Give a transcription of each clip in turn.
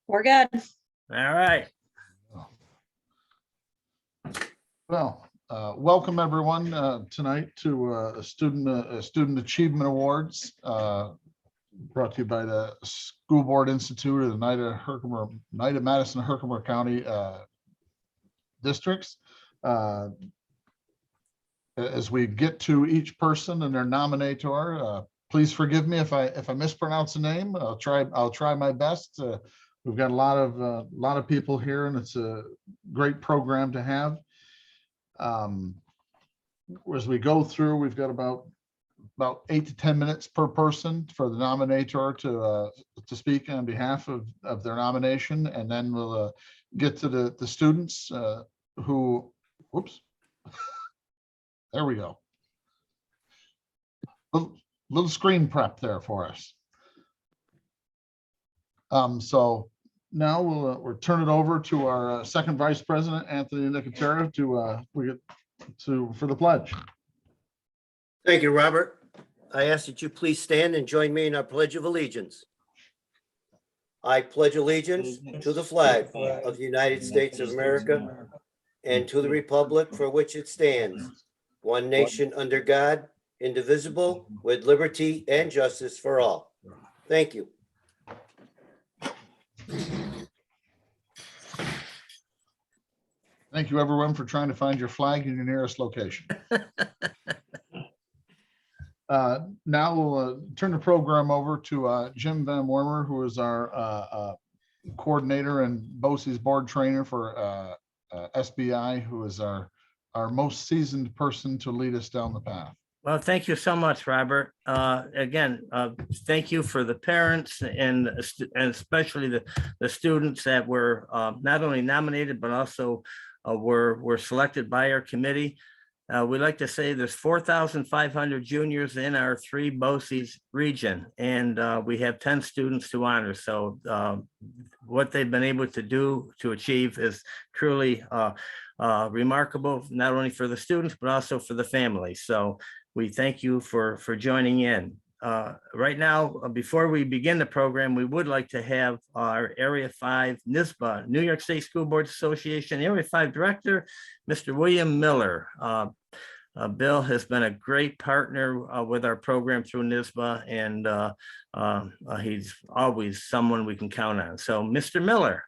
We're good. All right. Well, welcome everyone tonight to Student Achievement Awards brought to you by the School Board Institute of the Oneida-Madison-Herkimer County districts. As we get to each person and their nominator, please forgive me if I mispronounce a name. I'll try my best. We've got a lot of people here, and it's a great program to have. As we go through, we've got about 8 to 10 minutes per person for the nominator to speak on behalf of their nomination, and then we'll get to the students who, whoops, there we go. Little screen prep there for us. So now we'll turn it over to our second vice president, Anthony Nicotera, for the pledge. Thank you, Robert. I ask that you please stand and join me in our Pledge of Allegiance. I pledge allegiance to the flag of the United States of America and to the republic for which it stands, one nation under God, indivisible, with liberty and justice for all. Thank you. Thank you, everyone, for trying to find your flag in your nearest location. Now we'll turn the program over to Jim Van Wormer, who is our coordinator and BOCES board trainer for SBI, who is our most seasoned person to lead us down the path. Well, thank you so much, Robert. Again, thank you for the parents and especially the students that were not only nominated, but also were selected by our committee. We like to say there's 4,500 juniors in our 3 BOCES region, and we have 10 students to honor. So what they've been able to do to achieve is truly remarkable, not only for the students, but also for the family. So we thank you for joining in. Right now, before we begin the program, we would like to have our Area 5 NYSBA, New York State School Boards Association Area 5 Director, Mr. William Miller. Bill has been a great partner with our program through NYSBA, and he's always someone we can count on. So, Mr. Miller.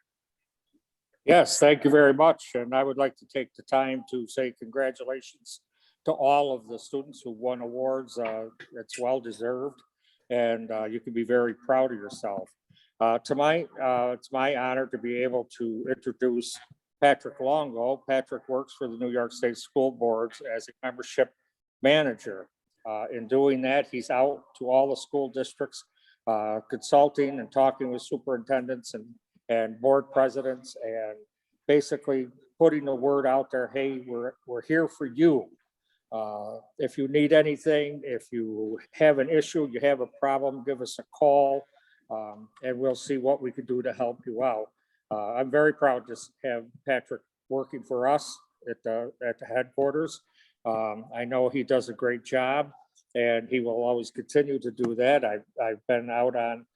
Yes, thank you very much. And I would like to take the time to say congratulations to all of the students who won awards. It's well deserved, and you can be very proud of yourself. It's my honor to be able to introduce Patrick Longo. Patrick works for the New York State School Boards as a membership manager. In doing that, he's out to all the school districts, consulting and talking with superintendents and board presidents, and basically putting the word out there, hey, we're here for you. If you need anything, if you have an issue, you have a problem, give us a call, and we'll see what we can do to help you out. I'm very proud to have Patrick working for us at the headquarters. I know he does a great job, and he will always continue to do that. I've been out on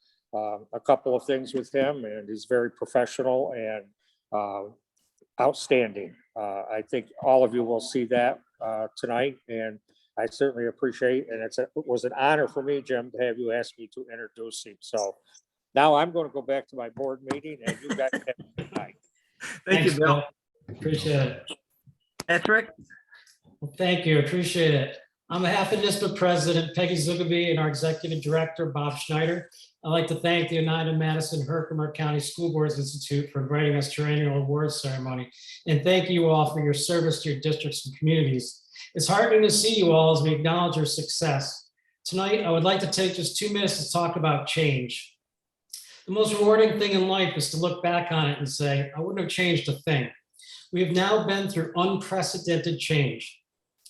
a couple of things with him, and he's very professional and outstanding. I think all of you will see that tonight, and I certainly appreciate, and it was an honor for me, Jim, to have you ask me to introduce him. So now I'm going to go back to my board meeting, and you guys have a good night. Thank you, Bill. Appreciate it. Patrick. Well, thank you. Appreciate it. On behalf of NYSBA President Peggy Zugaby and our Executive Director, Bob Schneider, I'd like to thank the Oneida-Madison-Herkimer County School Boards Institute for inviting us to our annual awards ceremony. And thank you all for your service to your districts and communities. It's heartening to see you all as we acknowledge your success. Tonight, I would like to take just 2 minutes to talk about change. The most rewarding thing in life is to look back on it and say, I wouldn't have changed a thing. We have now been through unprecedented change.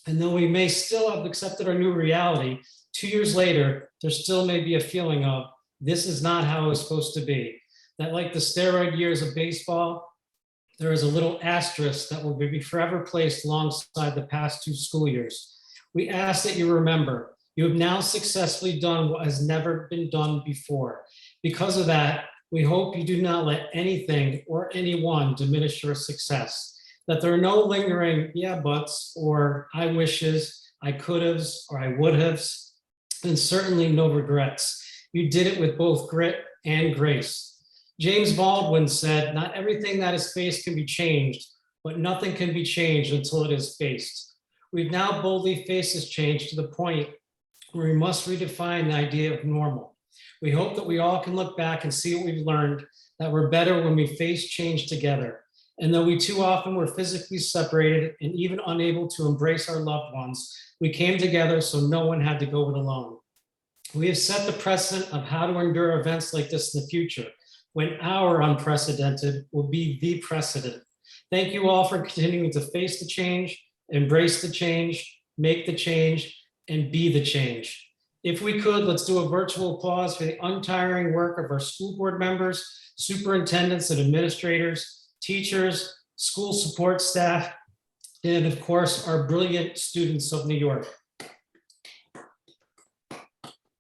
And though we may still have accepted our new reality, 2 years later, there still may be a feeling of, this is not how it was supposed to be. That like the steroid years of baseball, there is a little asterisk that will be forever placed alongside the past 2 school years. We ask that you remember, you have now successfully done what has never been done before. Because of that, We hope you do not let anything or anyone diminish your success, that there are no lingering yeah buts or I wishes, I could haves, or I would haves, and certainly no regrets. You did it with both grit and grace. James Baldwin said, not everything that is faced can be changed, but nothing can be changed until it is faced. We've now boldly faced this change to the point where we must redefine the idea of normal. We hope that we all can look back and see what we've learned, that we're better when we face change together. And though we too often were physically separated and even unable to embrace our loved ones, we came together so no one had to go it alone. We have set the precedent of how to endure events like this in the future, when our unprecedented will be the precedent. Thank you all for continuing to face the change, embrace the change, make the change, and be the change. If we could, let's do a virtual applause for the untiring work of our school board members, superintendents and administrators, teachers, school support staff, and of course, our brilliant students of New York.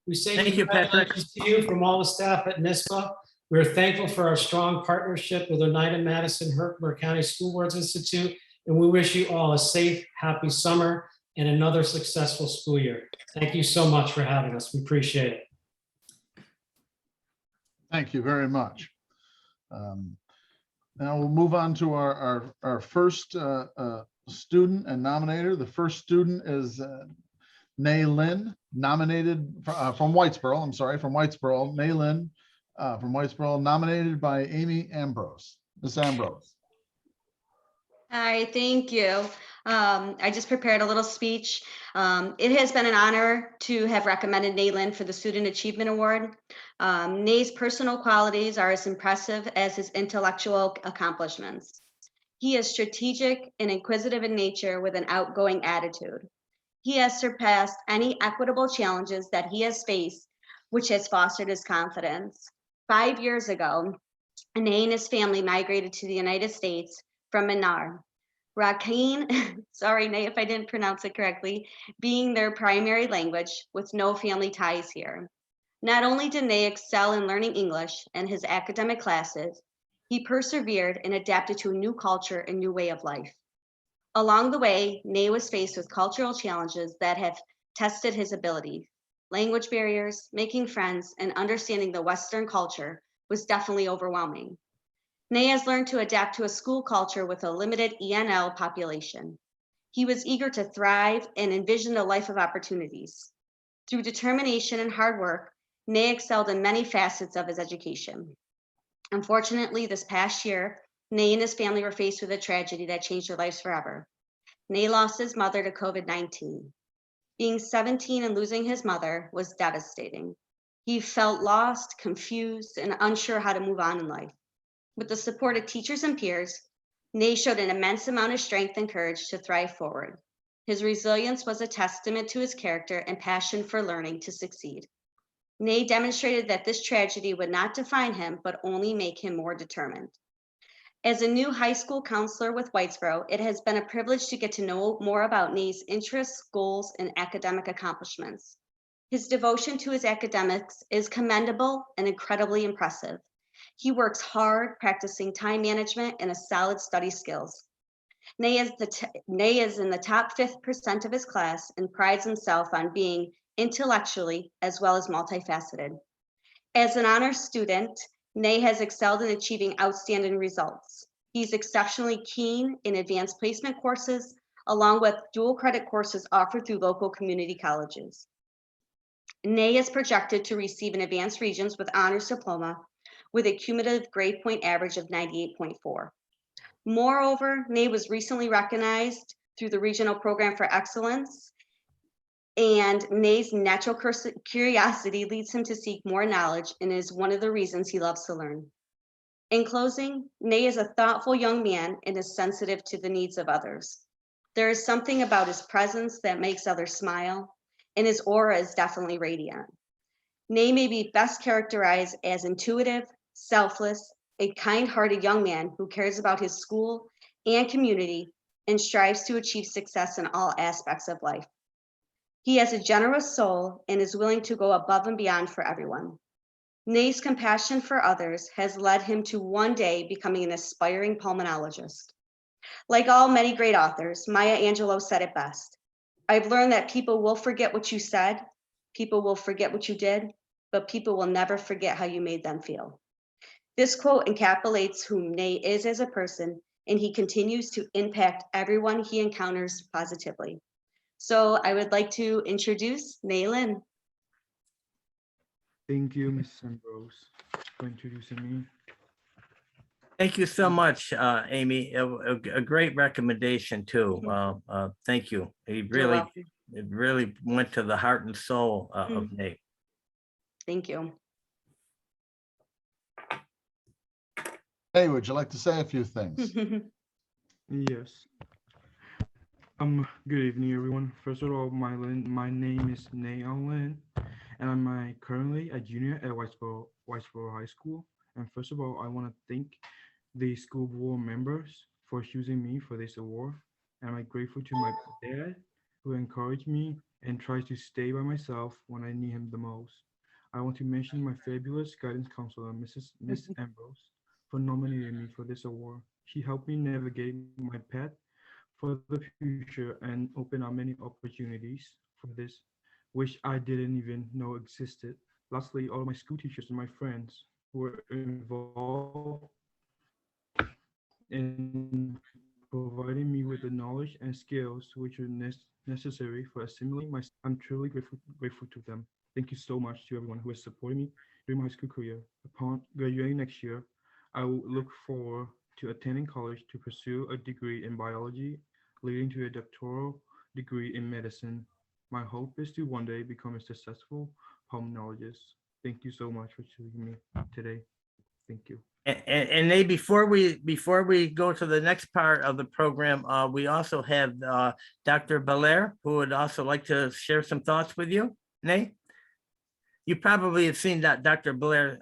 We say Thank you, Patrick. congratulations to you from all the staff at NISBA. We're thankful for our strong partnership with Oneida-Madison-Herkimer County School Boards Institute, and we wish you all a safe, happy summer and another successful school year. Thank you so much for having us. We appreciate it. Thank you very much. Now we'll move on to our first student and nominator. The first student is Nay Lynn, nominated from Whitesboro. I'm sorry, from Whitesboro. Nay Lynn from Whitesboro, nominated by Amy Ambrose. Ms. Ambrose. Hi, thank you. I just prepared a little speech. It has been an honor to have recommended Nay Lynn for the Student Achievement Award. Nay's personal qualities are as impressive as his intellectual accomplishments. He is strategic and inquisitive in nature with an outgoing attitude. He has surpassed any equitable challenges that he has faced, which has fostered his confidence. 5 years ago, Nay and his family migrated to the United States from Manar. Rakhine, sorry, Nay, if I didn't pronounce it correctly, being their primary language with no family ties here. Not only did Nay excel in learning English and his academic classes, he persevered and adapted to a new culture and new way of life. Along the way, Nay was faced with cultural challenges that have tested his ability. Language barriers, making friends, and understanding the Western culture was definitely overwhelming. Nay has learned to adapt to a school culture with a limited ENL population. He was eager to thrive and envisioned a life of opportunities. Through determination and hard work, Nay excelled in many facets of his education. Unfortunately, this past year, Nay and his family were faced with a tragedy that changed their lives forever. Nay lost his mother to COVID-19. Being 17 and losing his mother was devastating. He felt lost, confused, and unsure how to move on in life. With the support of teachers and peers, Nay showed an immense amount of strength and courage to thrive forward. His resilience was a testament to his character and passion for learning to succeed. Nay demonstrated that this tragedy would not define him, but only make him more determined. As a new high school counselor with Whitesboro, it has been a privilege to get to know more about Nay's interests, goals, and academic accomplishments. His devotion to his academics is commendable and incredibly impressive. He works hard, practicing time management and a solid study skills. Nay is in the top 5% of his class and prides himself on being intellectually as well as multifaceted. As an honors student, Nay has excelled in achieving outstanding results. He's exceptionally keen in advanced placement courses, along with dual credit courses offered through local community colleges. Nay is projected to receive an advanced Regents with honors diploma with a cumulative grade point average of 98.4. Moreover, Nay was recently recognized through the Regional Program for Excellence, and Nay's natural curiosity leads him to seek more knowledge and is one of the reasons he loves to learn. In closing, Nay is a thoughtful young man and is sensitive to the needs of others. There is something about his presence that makes others smile, and his aura is definitely radiant. Nay may be best characterized as intuitive, selfless, a kind-hearted young man who cares about his school and community and strives to achieve success in all aspects of life. He has a generous soul and is willing to go above and beyond for everyone. Nay's compassion for others has led him to one day becoming an aspiring pulmonologist. Like all many great authors, Maya Angelou said it best. I've learned that people will forget what you said, people will forget what you did, but people will never forget how you made them feel. This quote encapsulates who Nay is as a person, and he continues to impact everyone he encounters positively. So I would like to introduce Nay Lynn. Thank you, Ms. Ambrose, for introducing me. Thank you so much, Amy. A great recommendation too. Thank you. It really went to the heart and soul of Nate. Thank you. Hey, would you like to say a few things? Yes. Good evening, everyone. First of all, my name is Nay Lin, and I'm currently a junior at Whitesboro High School. And first of all, I want to thank the school board members for choosing me for this award. And I'm grateful to my dad, who encouraged me and tries to stay by myself when I need him the most. I want to mention my fabulous guidance counselor, Miss Ambrose, for nominating me for this award. She helped me navigate my path for the future and open up many opportunities for this, which I didn't even know existed. Lastly, all of my school teachers and my friends who were involved in providing me with the knowledge and skills which are necessary for assimilating my. I'm truly grateful to them. Thank you so much to everyone who has supported me during my high school career. Upon graduating next year, I will look forward to attending college to pursue a degree in biology, leading to a doctoral degree in medicine. My hope is to one day become a successful pulmonologist. Thank you so much for choosing me today. Thank you. And Nate, before we go to the next part of the program, we also have Dr. Belair, who would also like to share some thoughts with you. Nate? You probably have seen that Dr. Blair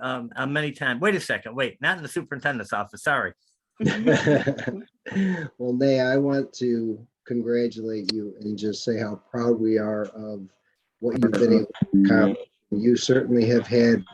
many times. Wait a second. Wait, not in the superintendent's office. Sorry. Well, Nay, I want to congratulate you and just say how proud we are of what you've been able to accomplish. You certainly have had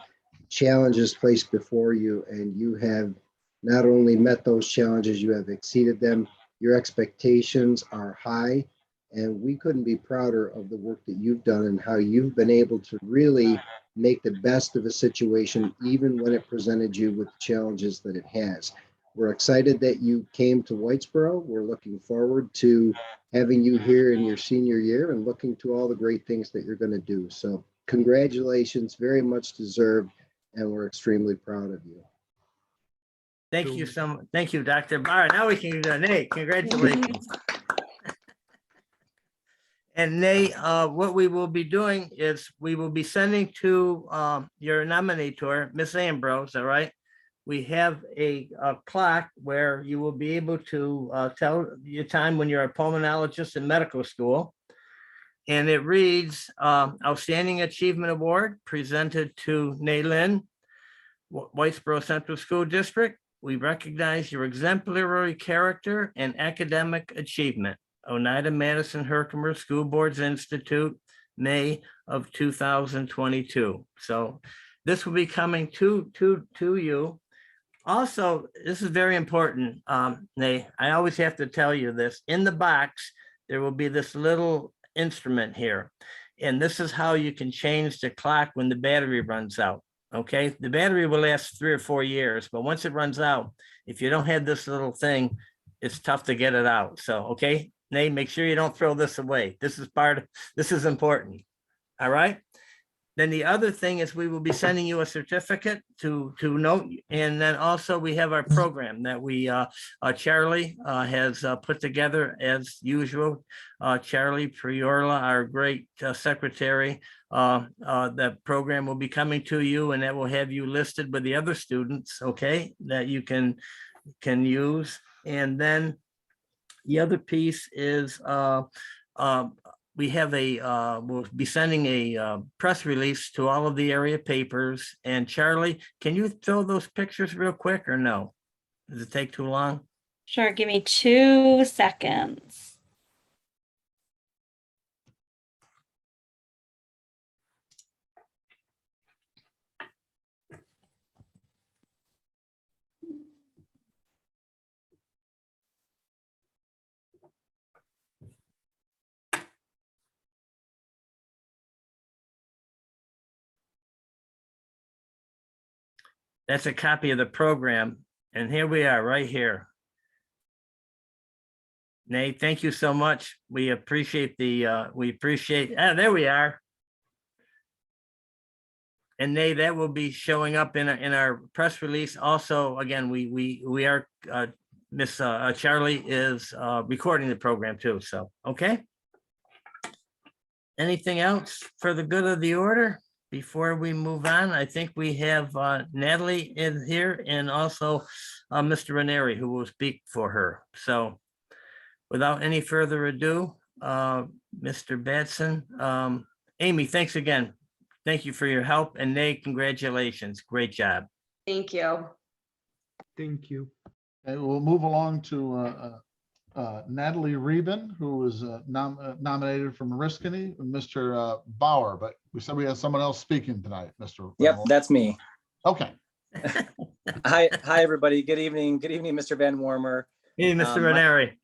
challenges placed before you, and you have not only met those challenges, you have exceeded them. Your expectations are high, and we couldn't be prouder of the work that you've done and how you've been able to really make the best of a situation, even when it presented you with the challenges that it has. We're excited that you came to Whitesboro. We're looking forward to having you here in your senior year and looking to all the great things that you're going to do. So congratulations, very much deserved, and we're extremely proud of you. Thank you so much. Thank you, Dr. Barr. Now we can do Nate. Congratulations. And Nate, what we will be doing is we will be sending to your nominator, Miss Ambrose, all right? We have a clock where you will be able to tell your time when you're a pulmonologist in medical school. And it reads, Outstanding Achievement Award presented to Naylin, Whitesboro Central School District. We recognize your exemplary character and academic achievement. Oneida-Madison-Herkimer School Boards Institute, May of 2022. So this will be coming to you. Also, this is very important, Nay. I always have to tell you this. In the box, there will be this little instrument here. And this is how you can change the clock when the battery runs out. Okay, the battery will last 3 or 4 years, but once it runs out, if you don't have this little thing, it's tough to get it out. So, okay, Nay, make sure you don't throw this away. This is important. All right. Then the other thing is we will be sending you a certificate to note. And then also we have our program that we, Charlie has put together as usual. Charlie Priorla, our great secretary, that program will be coming to you, and that will have you listed with the other students, okay, that you can use. And then the other piece is we have we'll be sending a press release to all of the area papers. And Charlie, can you throw those pictures real quick or no? Does it take too long? Sure, give me 2 seconds. That's a copy of the program. And here we are, right here. Nate, thank you so much. We appreciate there we are. And Nate, that will be showing up in our press release. Also, again, we are, Miss Charlie is recording the program too, so, okay. Anything else for the good of the order? Before we move on, I think we have Natalie in here and also Mr. Ranieri, who will speak for her. So without any further ado, Mr. Batson, Amy, thanks again. Thank you for your help, and Nate, congratulations. Great job. Thank you. Thank you. And we'll move along to Natalie Reben, who was nominated from Oriskany, and Mr. Bauer, but we said we had someone else speaking tonight, Mr. Yep, that's me. Okay. Hi, everybody. Good evening. Good evening, Mr. Van Warmer. Hey, Mr. Ranieri.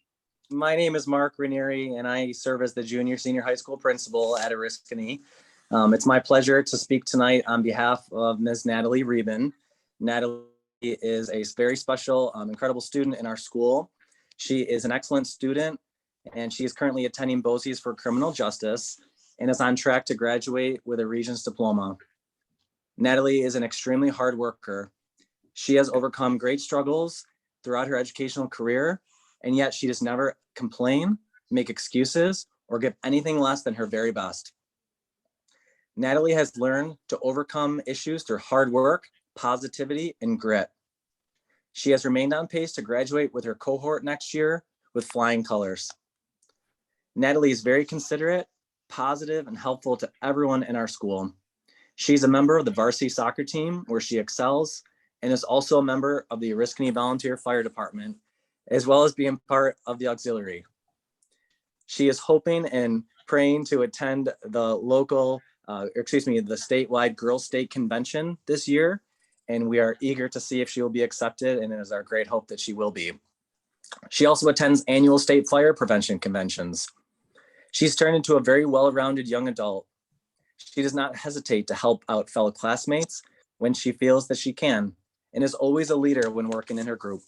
My name is Mark Ranieri, and I serve as the senior high school principal at Oriskany. It's my pleasure to speak tonight on behalf of Ms. Natalie Reben. Natalie is a very special, incredible student in our school. She is an excellent student, and she is currently attending BOCES for criminal justice and is on track to graduate with a Regents diploma. Natalie is an extremely hard worker. She has overcome great struggles throughout her educational career, and yet she does never complain, make excuses, or give anything less than her very best. Natalie has learned to overcome issues through hard work, positivity, and grit. She has remained on pace to graduate with her cohort next year with flying colors. Natalie is very considerate, positive, and helpful to everyone in our school. She's a member of the varsity soccer team where she excels and is also a member of the Oriskany Volunteer Fire Department, as well as being part of the auxiliary. She is hoping and praying to attend the the statewide Girls State Convention this year, and we are eager to see if she will be accepted, and it is our great hope that she will be. She also attends annual state fire prevention conventions. She's turned into a very well-rounded young adult. She does not hesitate to help out fellow classmates when she feels that she can, and is always a leader when working in her group.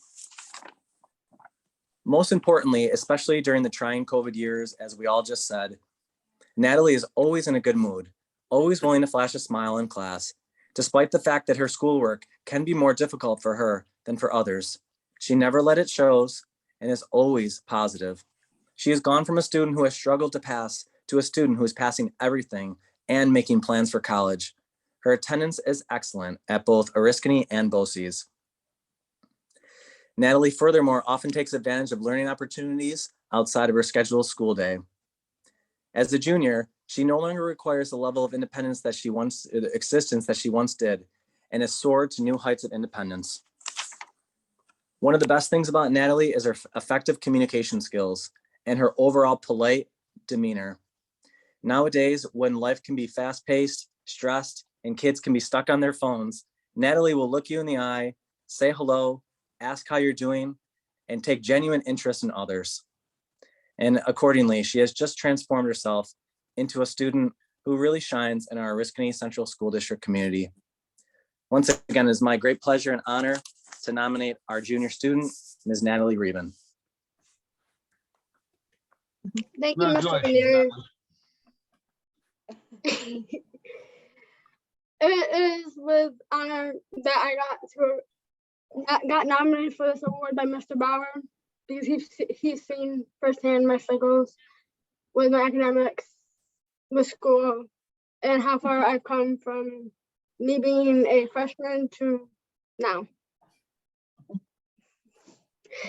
Most importantly, especially during the trying COVID years, as we all just said, Natalie is always in a good mood, always willing to flash a smile in class, despite the fact that her schoolwork can be more difficult for her than for others. She never let it shows and is always positive. She has gone from a student who has struggled to pass to a student who is passing everything and making plans for college. Her attendance is excellent at both Oriskany and BOCES. Natalie, furthermore, often takes advantage of learning opportunities outside of her scheduled school day. As a junior, she no longer requires the level of independence that she once did, and has soared to new heights of independence. One of the best things about Natalie is her effective communication skills and her overall polite demeanor. Nowadays, when life can be fast-paced, stressed, and kids can be stuck on their phones, Natalie will look you in the eye, say hello, ask how you're doing, and take genuine interest in others. And accordingly, she has just transformed herself into a student who really shines in our Oriskany Central School District community. Once again, it is my great pleasure and honor to nominate our junior student, Ms. Natalie Reben. Thank you, Mr. Congratulations, Ranieri. It is with honor that I got nominated for this award by Mr. Bauer, because he's seen firsthand my struggles with my academics, with school, and how far I've come from me being a freshman to now.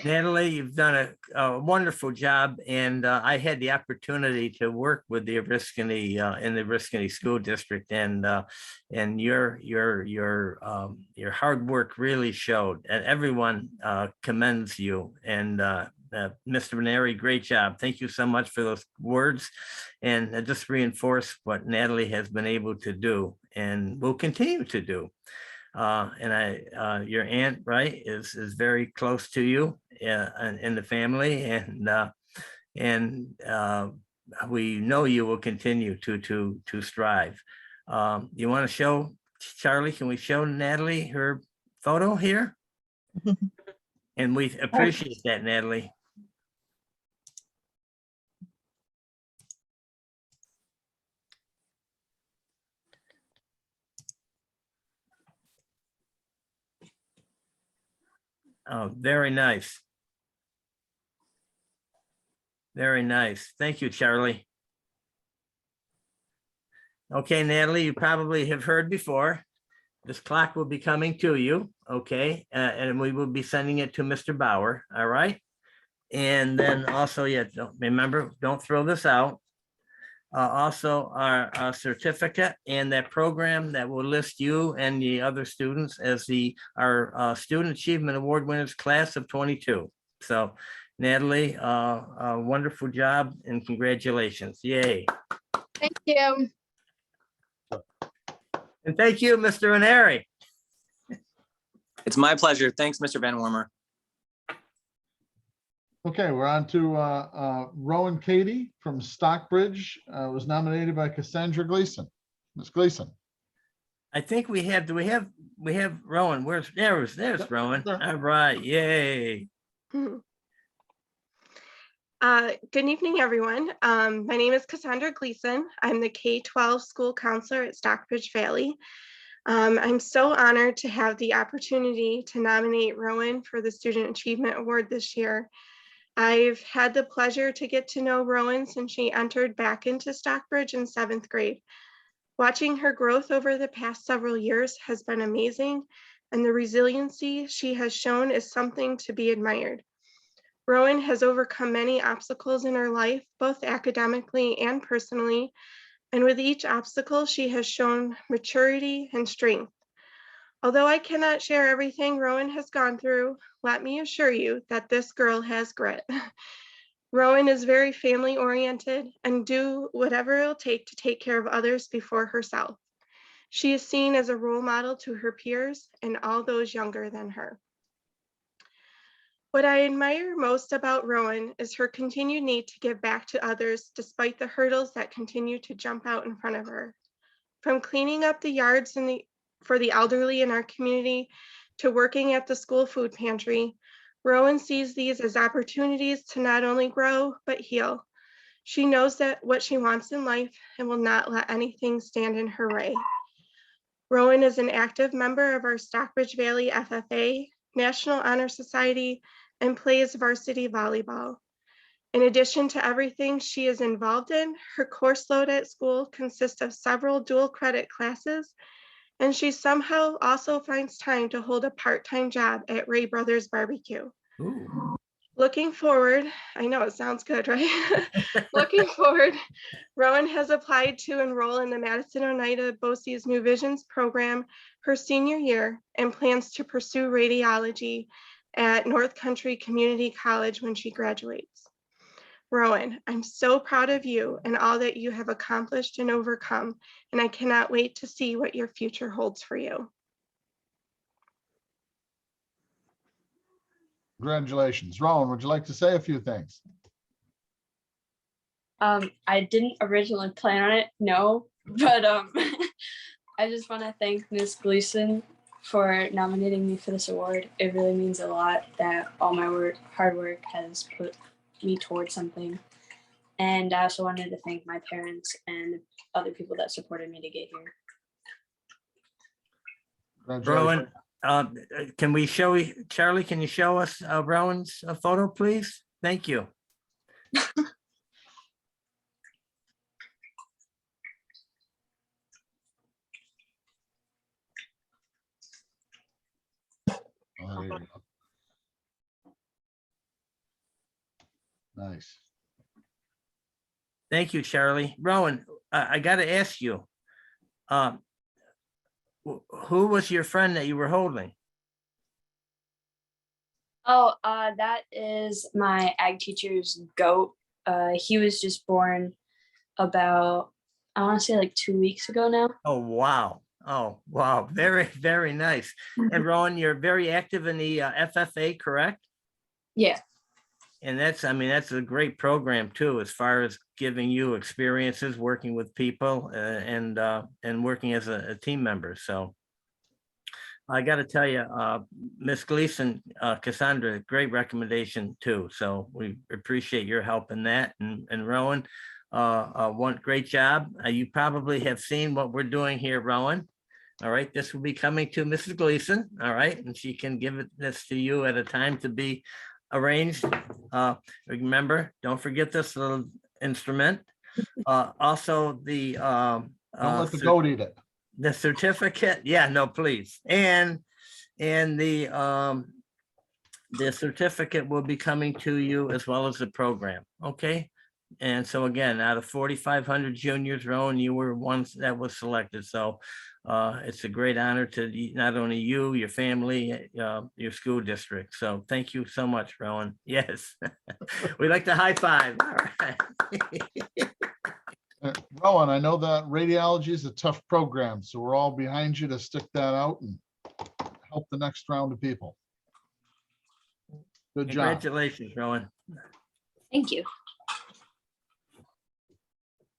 Natalie, you've done a wonderful job, and I had the opportunity to work with the Oriskany in the Oriskany School District, and your hard work really showed, and everyone commends you. And Mr. Ranieri, great job. Thank you so much for those words, and just reinforce what Natalie has been able to do and will continue to do. And your aunt, right, is very close to you in the family, and we know you will continue to strive. You want to show Charlie? Can we show Natalie her photo here. And we appreciate that, Natalie. Oh, very nice. Very nice. Thank you, Charlie. Okay, Natalie, you probably have heard before. This clock will be coming to you, okay? And we will be sending it to Mr. Bauer, all right? And then also, yeah, remember, don't throw this out. Also, our certificate and that program that will list you and the other students as our Student Achievement Award winners class of 22. So Natalie, a wonderful job and congratulations. Yay. Thank you. And thank you, Mr. Ranieri. It's my pleasure. Thanks, Mr. Van Wormer. Okay, we're on to Rowan Katie from Stockbridge, was nominated by Cassandra Gleason. Ms. Gleason. I think we have, do we have Rowan? There's Rowan. All right, yay. Good evening, everyone. My name is Cassandra Gleason. I'm the K-12 school counselor at Stockbridge Valley. I'm so honored to have the opportunity to nominate Rowan for the Student Achievement Award this year. I've had the pleasure to get to know Rowan since she entered back into Stockbridge in 7th grade. Watching her growth over the past several years has been amazing, and the resiliency she has shown is something to be admired. Rowan has overcome many obstacles in her life, both academically and personally, and with each obstacle, she has shown maturity and strength. Although I cannot share everything Rowan has gone through, let me assure you that this girl has grit. Rowan is very family oriented and do whatever it'll take to take care of others before herself. She is seen as a role model to her peers and all those younger than her. What I admire most about Rowan is her continued need to give back to others despite the hurdles that continue to jump out in front of her. From cleaning up the yards for the elderly in our community to working at the school food pantry, Rowan sees these as opportunities to not only grow, but heal. She knows that what she wants in life and will not let anything stand in her way. Rowan is an active member of our Stockbridge Valley FFA, National Honor Society, and plays varsity volleyball. In addition to everything she is involved in, her course load at school consists of several dual credit classes, and she somehow also finds time to hold a part-time job at Ray Brothers Barbecue. Ooh. Looking forward, I know it sounds good, right? Looking forward, Rowan has applied to enroll in the Madison Oneida BOCES New Visions program her senior year and plans to pursue radiology at North Country Community College when she graduates. Rowan, I'm so proud of you and all that you have accomplished and overcome, and I cannot wait to see what your future holds for you. Congratulations. Rowan, would you like to say a few things? I didn't originally plan on it, no, but I just want to thank Ms. Gleason for nominating me for this award. It really means a lot that all my hard work has put me towards something. And I also wanted to thank my parents and other people that supported me to get here. Rowan, can we show, Charlie, can you show us Rowan's photo, please? Thank you. Oh, there you go. Nice. Thank you, Charlie. Rowan, I got to ask you, who was your friend that you were holding? Oh, that is my ag teacher's goat. He was just born about, I want to say like 2 weeks ago now. Oh, wow. Oh, wow. Very, very nice. And Rowan, you're very active in the FFA, correct? Yeah. And that's, I mean, that's a great program too, as far as giving you experiences working with people and working as a team member. So I got to tell you, Miss Gleason, Cassandra, great recommendation too. So we appreciate your help in that. And Rowan, one great job. You probably have seen what we're doing here, Rowan. All right, this will be coming to Mrs. Gleason. All right, and she can give this to you at a time to be arranged. Remember, don't forget this little instrument. Also, the Don't let the goat eat it. the certificate, yeah, no, please. And the certificate will be coming to you as well as the program, okay? And so again, out of 4,500 juniors, Rowan, you were one that was selected. So it's a great honor to not only you, your family, your school district. So thank you so much, Rowan. Yes, we like to high five. All right. Rowan, I know that radiology is a tough program, so we're all behind you to stick that out and help the next round of people. Good job. Congratulations, Rowan. Thank you.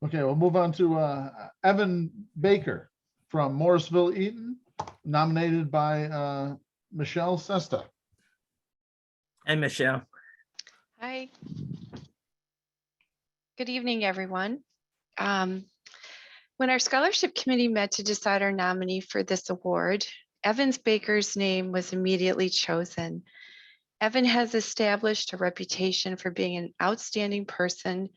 Okay, we'll move on to Evan Baker from Morrisville, Eaton, nominated by Michelle Sesta. Hey, Michelle. Hi. Good evening, everyone. When our scholarship committee met to decide our nominee for this award, Evans Baker's name was immediately chosen. Evan has established a reputation for being an outstanding person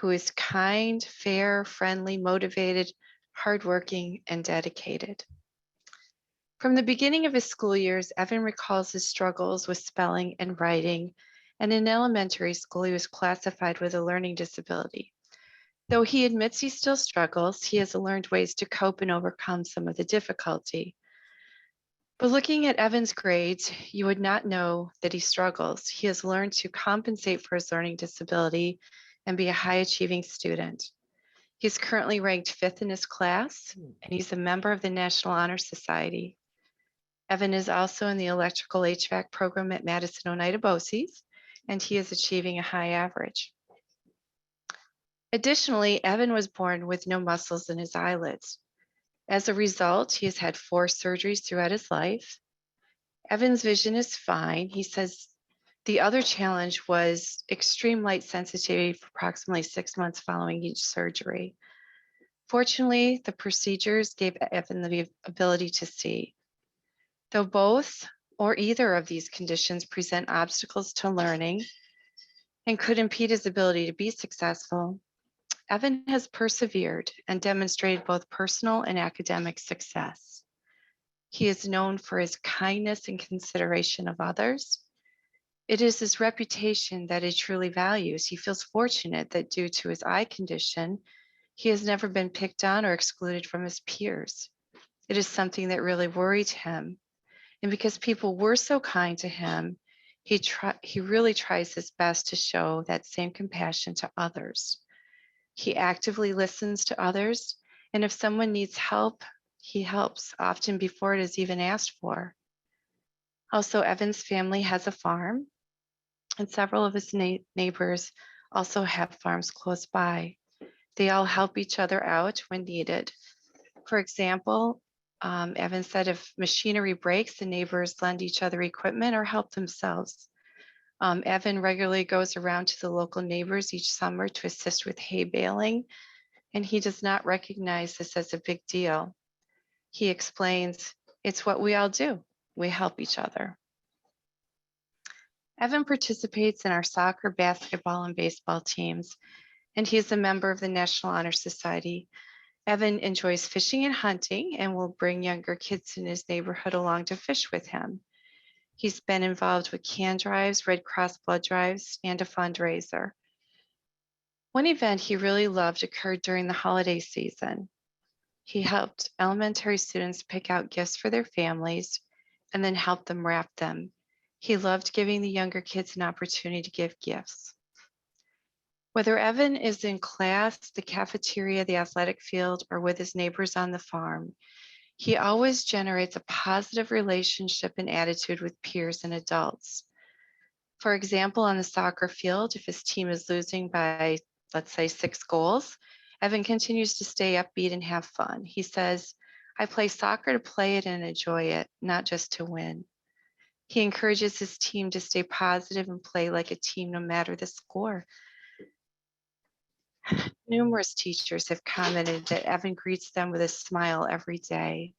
who is kind, fair, friendly, motivated, hardworking, and dedicated. From the beginning of his school years, Evan recalls his struggles with spelling and writing, and in elementary school, he was classified with a learning disability. Though he admits he still struggles, he has learned ways to cope and overcome some of the difficulty. But looking at Evan's grades, you would not know that he struggles. He has learned to compensate for his learning disability and be a high-achieving student. He's currently ranked 5th in his class, and he's a member of the National Honor Society. Evan is also in the electrical HVAC program at Madison Oneida-Madison-Herkimer, and he is achieving a high average. Additionally, Evan was born with no muscles in his eyelids. As a result, he has had 4 surgeries throughout his life. Evan's vision is fine. He says the other challenge was extreme light sensitivity for approximately 6 months following each surgery. Fortunately, the procedures gave Evan the ability to see. Though both or either of these conditions present obstacles to learning and could impede his ability to be successful, Evan has persevered and demonstrated both personal and academic success. He is known for his kindness and consideration of others. It is his reputation that he truly values. He feels fortunate that due to his eye condition, he has never been picked on or excluded from his peers. It is something that really worried him. And because people were so kind to him, he really tries his best to show that same compassion to others. He actively listens to others, and if someone needs help, he helps, often before it is even asked for. Also, Evan's family has a farm, and several of his neighbors also have farms close by. They all help each other out when needed. For example, Evan said if machinery breaks, the neighbors lend each other equipment or help themselves. Evan regularly goes around to the local neighbors each summer to assist with hay baling, and he does not recognize this as a big deal. He explains, it's what we all do. We help each other. Evan participates in our soccer, basketball, and baseball teams, and he is a member of the National Honor Society. Evan enjoys fishing and hunting and will bring younger kids in his neighborhood along to fish with him. He's been involved with can drives, Red Cross blood drives, and a fundraiser. One event he really loved occurred during the holiday season. He helped elementary students pick out gifts for their families and then helped them wrap them. He loved giving the younger kids an opportunity to give gifts. Whether Evan is in class, the cafeteria, the athletic field, or with his neighbors on the farm, he always generates a positive relationship and attitude with peers and adults. For example, on the soccer field, if his team is losing by, let's say, 6 goals, Evan continues to stay upbeat and have fun. He says, I play soccer to play it and enjoy it, not just to win. He encourages his team to stay positive and play like a team no matter the score. Numerous teachers have commented that Evan greets them with a smile every day.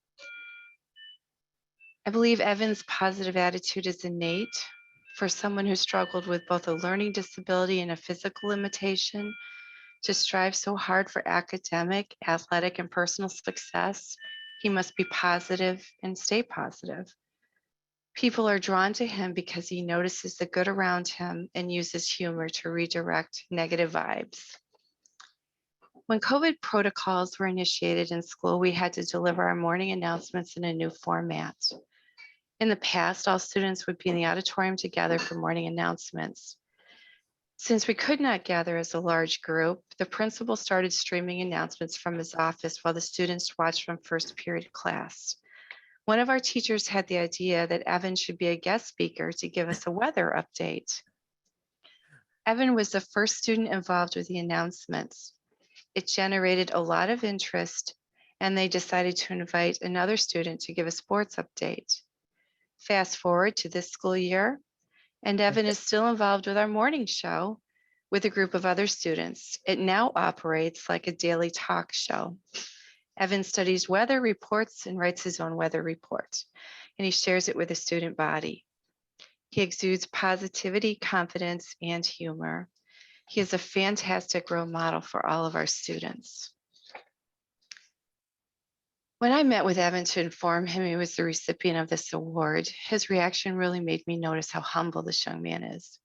I believe Evan's positive attitude is innate. For someone who struggled with both a learning disability and a physical limitation, to strive so hard for academic, athletic, and personal success, he must be positive and stay positive. People are drawn to him because he notices the good around him and uses humor to redirect negative vibes. When COVID protocols were initiated in school, we had to deliver our morning announcements in a new format. In the past, all students would be in the auditorium together for morning announcements. Since we could not gather as a large group, the principal started streaming announcements from his office while the students watched from first period class. One of our teachers had the idea that Evan should be a guest speaker to give us a weather update. Evan was the first student involved with the announcements. It generated a lot of interest, and they decided to invite another student to give a sports update. Fast forward to this school year, and Evan is still involved with our morning show with a group of other students. It now operates like a daily talk show. Evan studies weather reports and writes his own weather report, and he shares it with the student body. He exudes positivity, confidence, and humor. He is a fantastic role model for all of our students. When I met with Evan to inform him he was the recipient of this award, his reaction really made me notice how humble this young man is.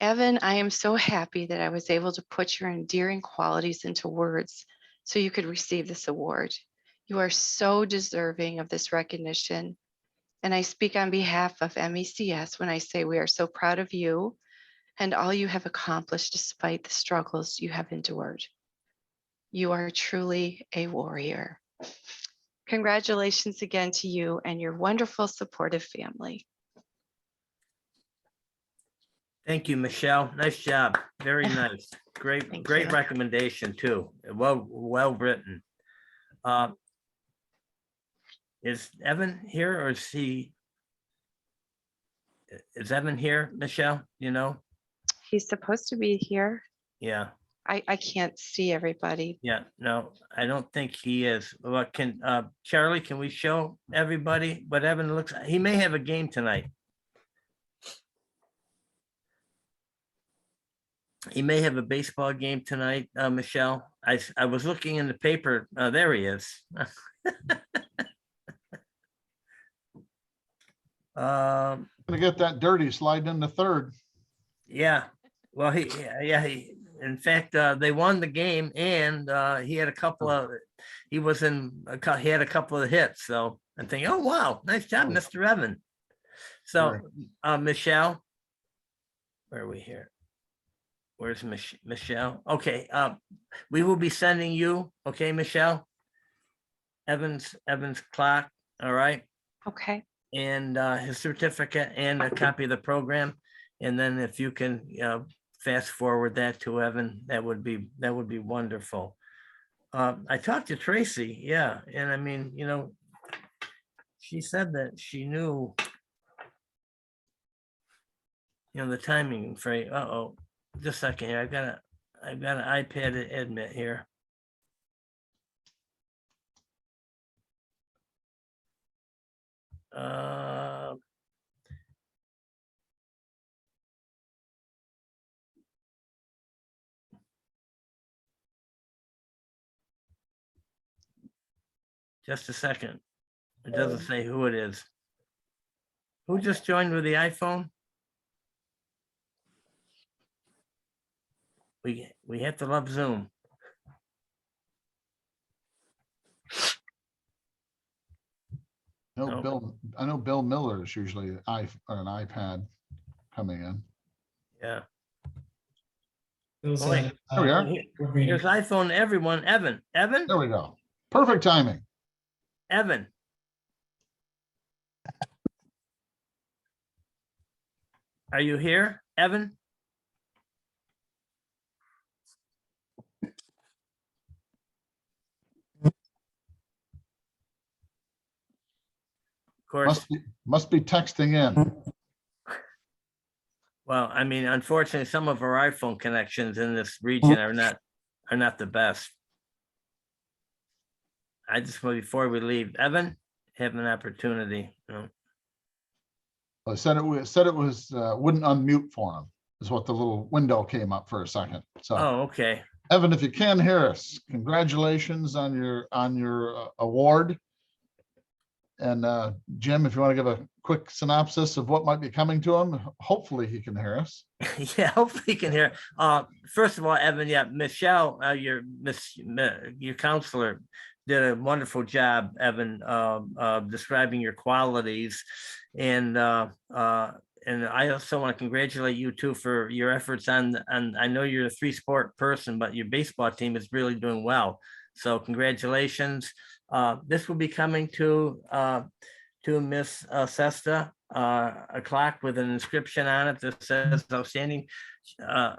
Evan, I am so happy that I was able to put your endearing qualities into words so you could receive this award. You are so deserving of this recognition. And I speak on behalf of MECS when I say we are so proud of you and all you have accomplished despite the struggles you have endured. You are truly a warrior. Congratulations again to you and your wonderful supportive family. Thank you, Michelle. Nice job. Very nice. Great, Thank great you. recommendation too. Well written. Is Evan here or is Evan here, Michelle? You know? He's supposed to be here. Yeah, I can't see everybody. yeah. No, I don't think he is. Well, Charlie, can we show everybody what Evan looks like? He may have a game tonight. He may have a baseball game tonight, Michelle. I was looking in the paper. There he is. Gonna get that dirty sliding into third. Yeah. Well, in fact, they won the game, and he had a couple of. He had a couple of hits. So I'm thinking, oh wow, nice job, Mr. Evan. So, Michelle, where are we here? Where's Michelle? Okay, we will be sending you, okay, Michelle, Evan's clock, all right, Okay. and his certificate and a copy of the program. And then if you can fast forward that to Evan, that would be wonderful. I talked to Tracy, yeah, and I mean, you know, she said that she knew, you know, the timing for, uh-oh. Just a second here. I've got an iPad admit here. Just a second. It doesn't say who it is. Who just joined with the iPhone? We have to love Zoom. No, I know Bill Miller is usually an iPad coming in. Yeah. Bill's, Oh, wait. There we are. Here's iPhone, everyone. Evan. There we go. Perfect timing. Evan. Are you here, Evan? course, Must be texting in. well, I mean, unfortunately, some of our iPhone connections in this region are not the best. I just, before we leave, Evan, have an opportunity. I said it was wouldn't unmute for him, is what the little window came up for a second. So Oh, okay. Evan, if you can hear us, congratulations on your award. And Jim, if you want to give a quick synopsis of what might be coming to him, hopefully he can hear us. Yeah, hopefully you can hear. First of all, Evan, yeah, Michelle, your counselor did a wonderful job, Evan, describing your qualities, and I also want to congratulate you too for your efforts on. I know you're a 3-sport person, but your baseball team is really doing well. So congratulations. This will be coming to Miss Sesta, a clock with an inscription on it that says Outstanding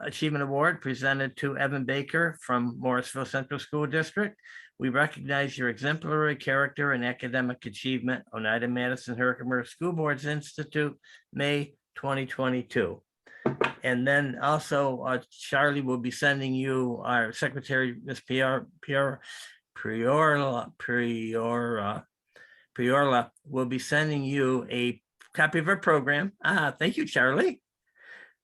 Achievement Award presented to Evan Baker from Morrisville Central School District. We recognize your exemplary character and academic achievement. Oneida-Madison-Herkimer School Boards Institute, May 2022. And then also Charlie will be sending you, our secretary, Ms. Priorla will be sending you a copy of our program. Thank you, Charlie.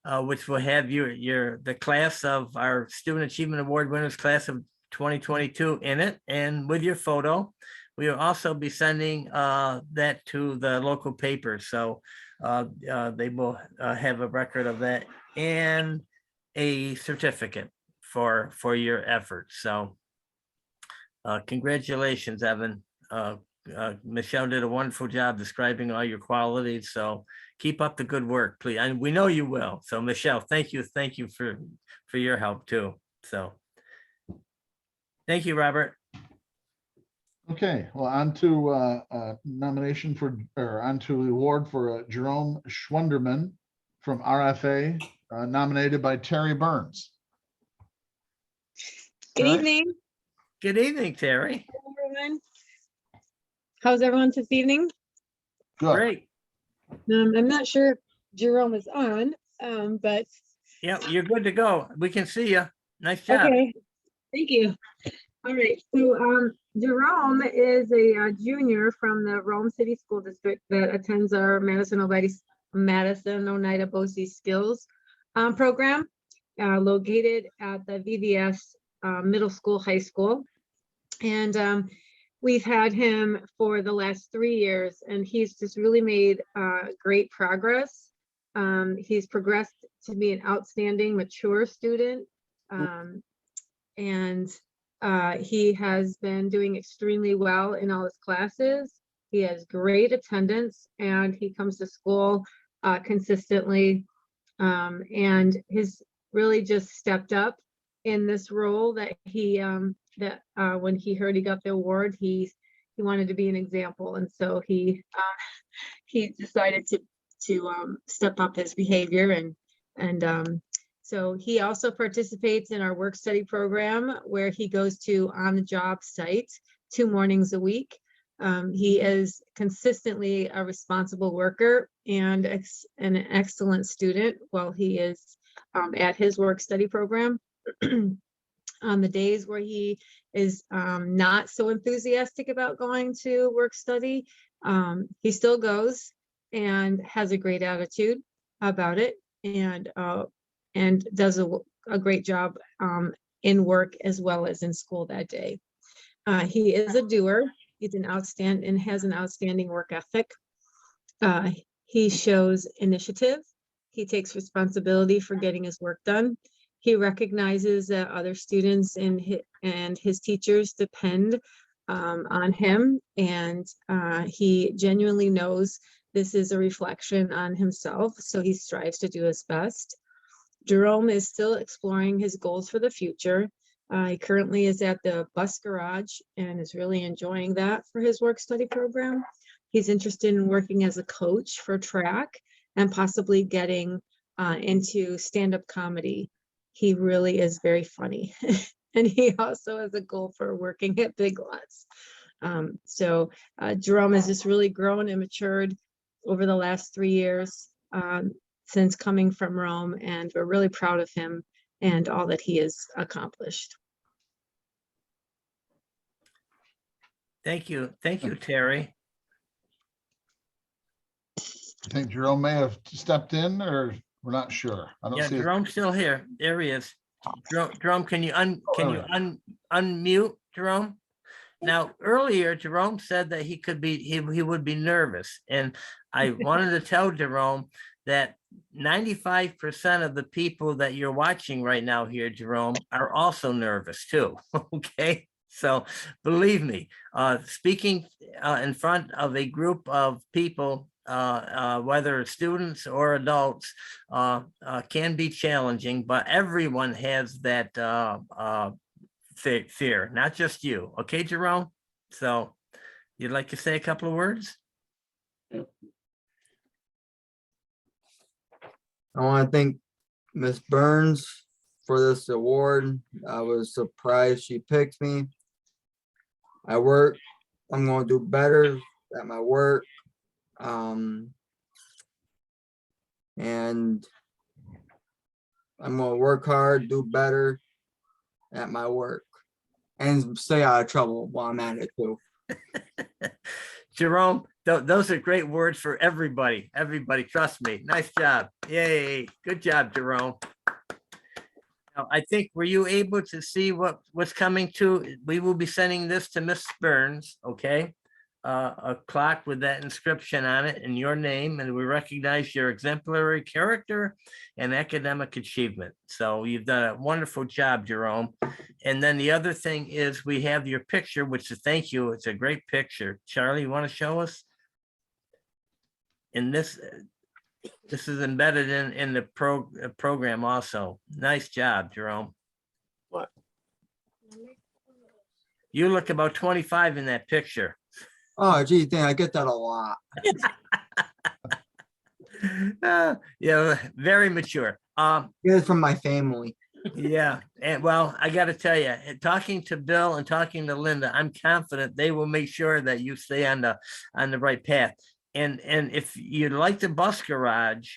Which will have the class of our Student Achievement Award winners class of 2022 in it, and with your photo. We will also be sending that to the local paper, so they will have a record of that and a certificate for your efforts. So congratulations, Evan. Michelle did a wonderful job describing all your qualities, so keep up the good work, please. And we know you will. So Michelle, thank you for your help too. So thank you, Robert. Okay, well, on to nomination for, or on to the award for Jerome Schwunderman from RFA, nominated by Terry Burns. Good evening. Good evening, Terry. Hello, everyone. How's everyone this evening? Good. Great. I'm not sure if Jerome is on, but Yeah, you're good to go. We can see you. Nice job. okay. Thank you. All right. So Jerome is a junior from the Rome City School District that attends our Madison Oneida BOCES Skills program, located at the VVS Middle School, High School. And we've had him for the last 3 years, and he's just really made great progress. He's progressed to be an outstanding, mature student. And he has been doing extremely well in all his classes. He has great attendance, and he comes to school consistently, and has really just stepped up in this role that he when he heard he got the award, he wanted to be an example, and so he decided to step up his behavior, and so he also participates in our work study program, where he goes to on-the-job sites 2 mornings a week. He is consistently a responsible worker and an excellent student while he is at his work study program. On the days where he is not so enthusiastic about going to work study, he still goes and has a great attitude about it, and does a great job in work as well as in school that day. He is a doer. He's an outstanding and has an outstanding work ethic. He shows initiative. He takes responsibility for getting his work done. He recognizes that other students and his teachers depend on him, and he genuinely knows this is a reflection on himself, so he strives to do his best. Jerome is still exploring his goals for the future. He currently is at the bus garage and is really enjoying that for his work study program. He's interested in working as a coach for track and possibly getting into stand-up comedy. He really is very funny. And he also has a goal for working at Big Lots. Jerome has just really grown and matured over the last 3 years since coming from Rome, and we're really proud of him and all that he has accomplished. Thank you, Terry. I think Jerome may have stepped in, or we're not sure. I don't Yeah, see it. Jerome's still here. There he is. Jerome, can you unmute, Jerome? Now, earlier, Jerome said that he would be nervous, and I wanted to tell Jerome that 95% of the people that you're watching right now here, Jerome, are also nervous too. Okay, so believe me, speaking in front of a group of people, whether students or adults, can be challenging, but everyone has that fear, not just you. Okay, Jerome? So you'd like to say a couple of words? I want to thank Miss Burns for this award. I was surprised she picked me. At work, I'm going to do better at my work. And I'm going to work hard, do better at my work, and stay out of trouble while I'm at it too. Jerome, those are great words for everybody. Everybody, trust me. Nice job. Yay. Good job, Jerome. Now, I think, were you able to see what's coming to? We will be sending this to Miss Burns, okay? A clock with that inscription on it in your name, and we recognize your exemplary character and academic achievement. So you've done a wonderful job, Jerome. And then the other thing is we have your picture, which is, thank you. It's a great picture. Charlie, you want to show us? And this is embedded in the program also. Nice job, Jerome. What? You look about 25 in that picture. Oh, gee, I get that a lot. Yeah, very mature. Get it from my family. Yeah, and well, I got to tell you, talking to Bill and talking to Linda, I'm confident they will make sure that you stay on the right path. And if you'd like the bus garage,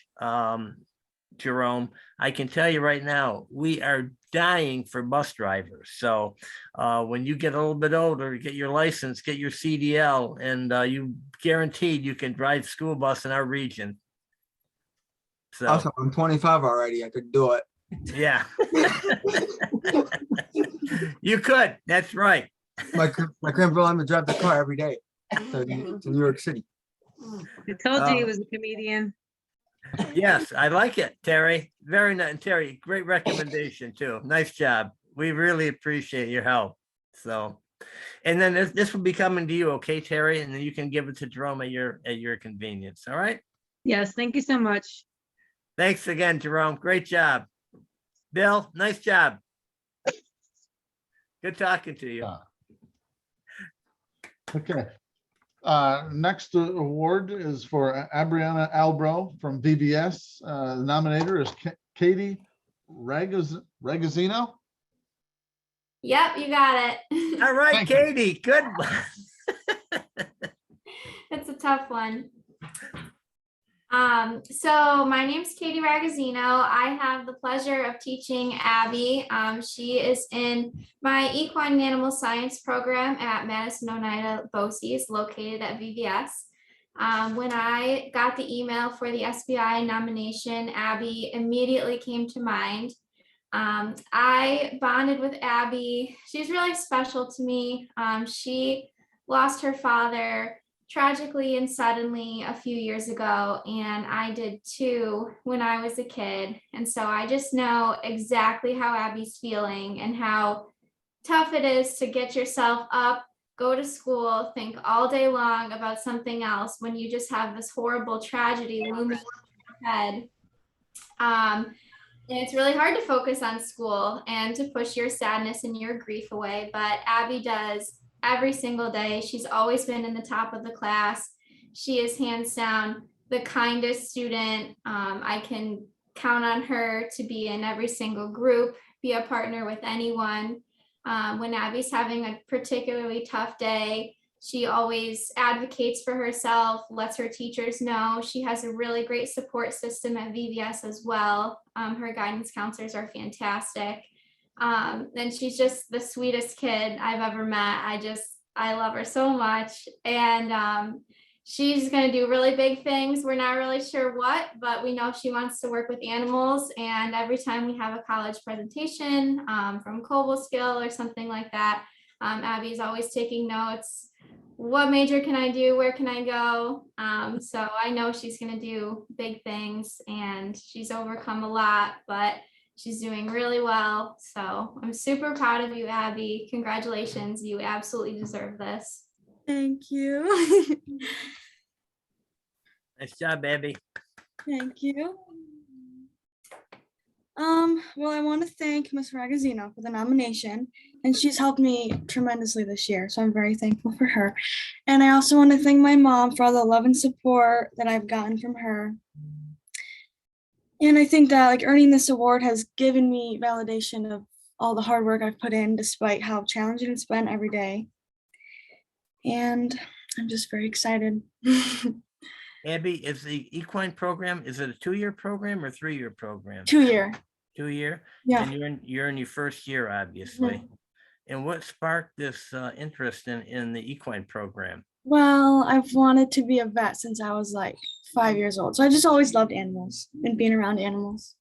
Jerome, I can tell you right now, we are dying for bus drivers. So when you get a little bit older, get your license, get your CDL, and you guaranteed you can drive school bus in our region. So Also, I'm 25 already. I could do it. yeah. You could. That's right. My grandpa let me drive the car every day to New York City. I told you he was a comedian. Yes, I like it, Terry. Very nice. Terry, great recommendation too. Nice job. We really appreciate your help. So, and then this will be coming to you, okay, Terry? And then you can give it to Jerome at your convenience. All right. Yes, thank you so much. Thanks again, Jerome. Great job. Bill, nice job. Good talking to you. Okay. Next award is for Abriana Albro from VBS. The nominator is Katie Ragazzino. Yep, you got it. All right, Thank Katie, good. It's a tough one. So my name's Katie Ragazzino. I have the pleasure of teaching Abby. She is in my equine and animal science program at Madison-Oneida-Boces, located at VBS. When I got the email for the SBI nomination, Abby immediately came to mind. I bonded with Abby. She's really special to me. She lost her father tragically and suddenly a few years ago, and I did too when I was a kid. And so I just know exactly how Abby's feeling and how tough it is to get yourself up, go to school, think all day long about something else when you just have this horrible tragedy looming in your head. And it's really hard to focus on school and to push your sadness and your grief away, but Abby does every single day. She's always been in the top of the class. She is hands down the kindest student. I can count on her to be in every single group, be a partner with anyone. When Abby's having a particularly tough day, She always advocates for herself, lets her teachers know. She has a really great support system at VBS as well. Her guidance counselors are fantastic. And she's just the sweetest kid I've ever met. I love her so much. And she's going to do really big things. We're not really sure what, but we know she wants to work with animals. And every time we have a college presentation from Cobleskill or something like that, Abby's always taking notes. What major can I do? Where can I go? So I know she's going to do big things, and she's overcome a lot, but she's doing really well. So I'm super proud of you, Abby. Congratulations. You absolutely deserve this. Thank you. Nice job, Abby. Thank you. Well, I want to thank Ms. Ragazzino for the nomination, and she's helped me tremendously this year, so I'm very thankful for her. And I also want to thank my mom for all the love and support that I've gotten from her. And I think that like earning this award has given me validation of all the hard work I've put in, despite how challenging it's been every day. And I'm just very excited. Abby, is the equine program, is it a 2-year program or 3-year program? 2-year. 2-year? Yeah. And you're in your first year, obviously. And what sparked this interest in the equine program? Well, I've wanted to be a vet since I was like 5 years old. So I just always loved animals and being around animals.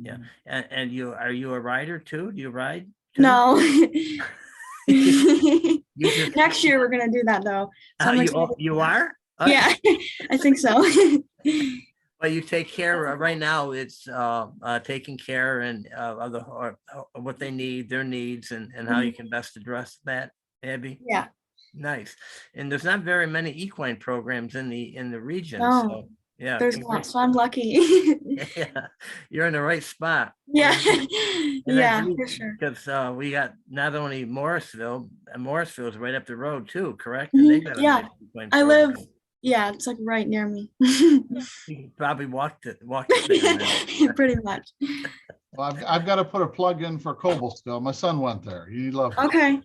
Yeah. And are you a rider too? Do you ride too? No. You just, Next year we're gonna do that though. So I'm excited. you are? Yeah, I think so. Well, you take care, right now it's taking care and of what they need, their needs, and how you can best address that, Abby? Yeah. Nice. And there's not very many equine programs in the region. No, So yeah. there's not, so I'm lucky. Yeah, you're in the right spot. Yeah. And Yeah, for sure. Because we got not only Morrisville, and Morrisville is right up the road too, correct? And they got a Yeah, nice equine I program. live, yeah, it's like right near me. You can probably walk it there. Pretty much. Well, I've got to put a plug in for Cobleskill. My son went there. He loved it. Okay.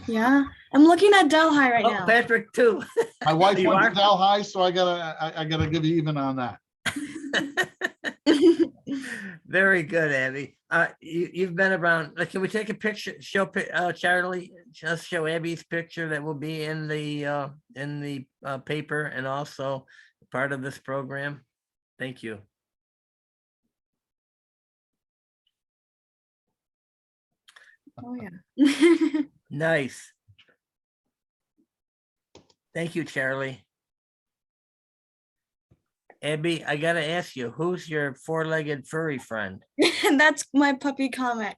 Yeah, I'm looking at Delhi right now. Patrick too. My wife You went are? to Delhi, so I gotta give you even on that. Very good, Abby. You've been around. Can we take a picture? Show Charlie. Just show Abby's picture that will be in the paper and also part of this program. Thank you. Oh yeah. Nice. Thank you, Charlie. Abby, I gotta ask you, who's your 4-legged furry friend? That's my puppy Comet.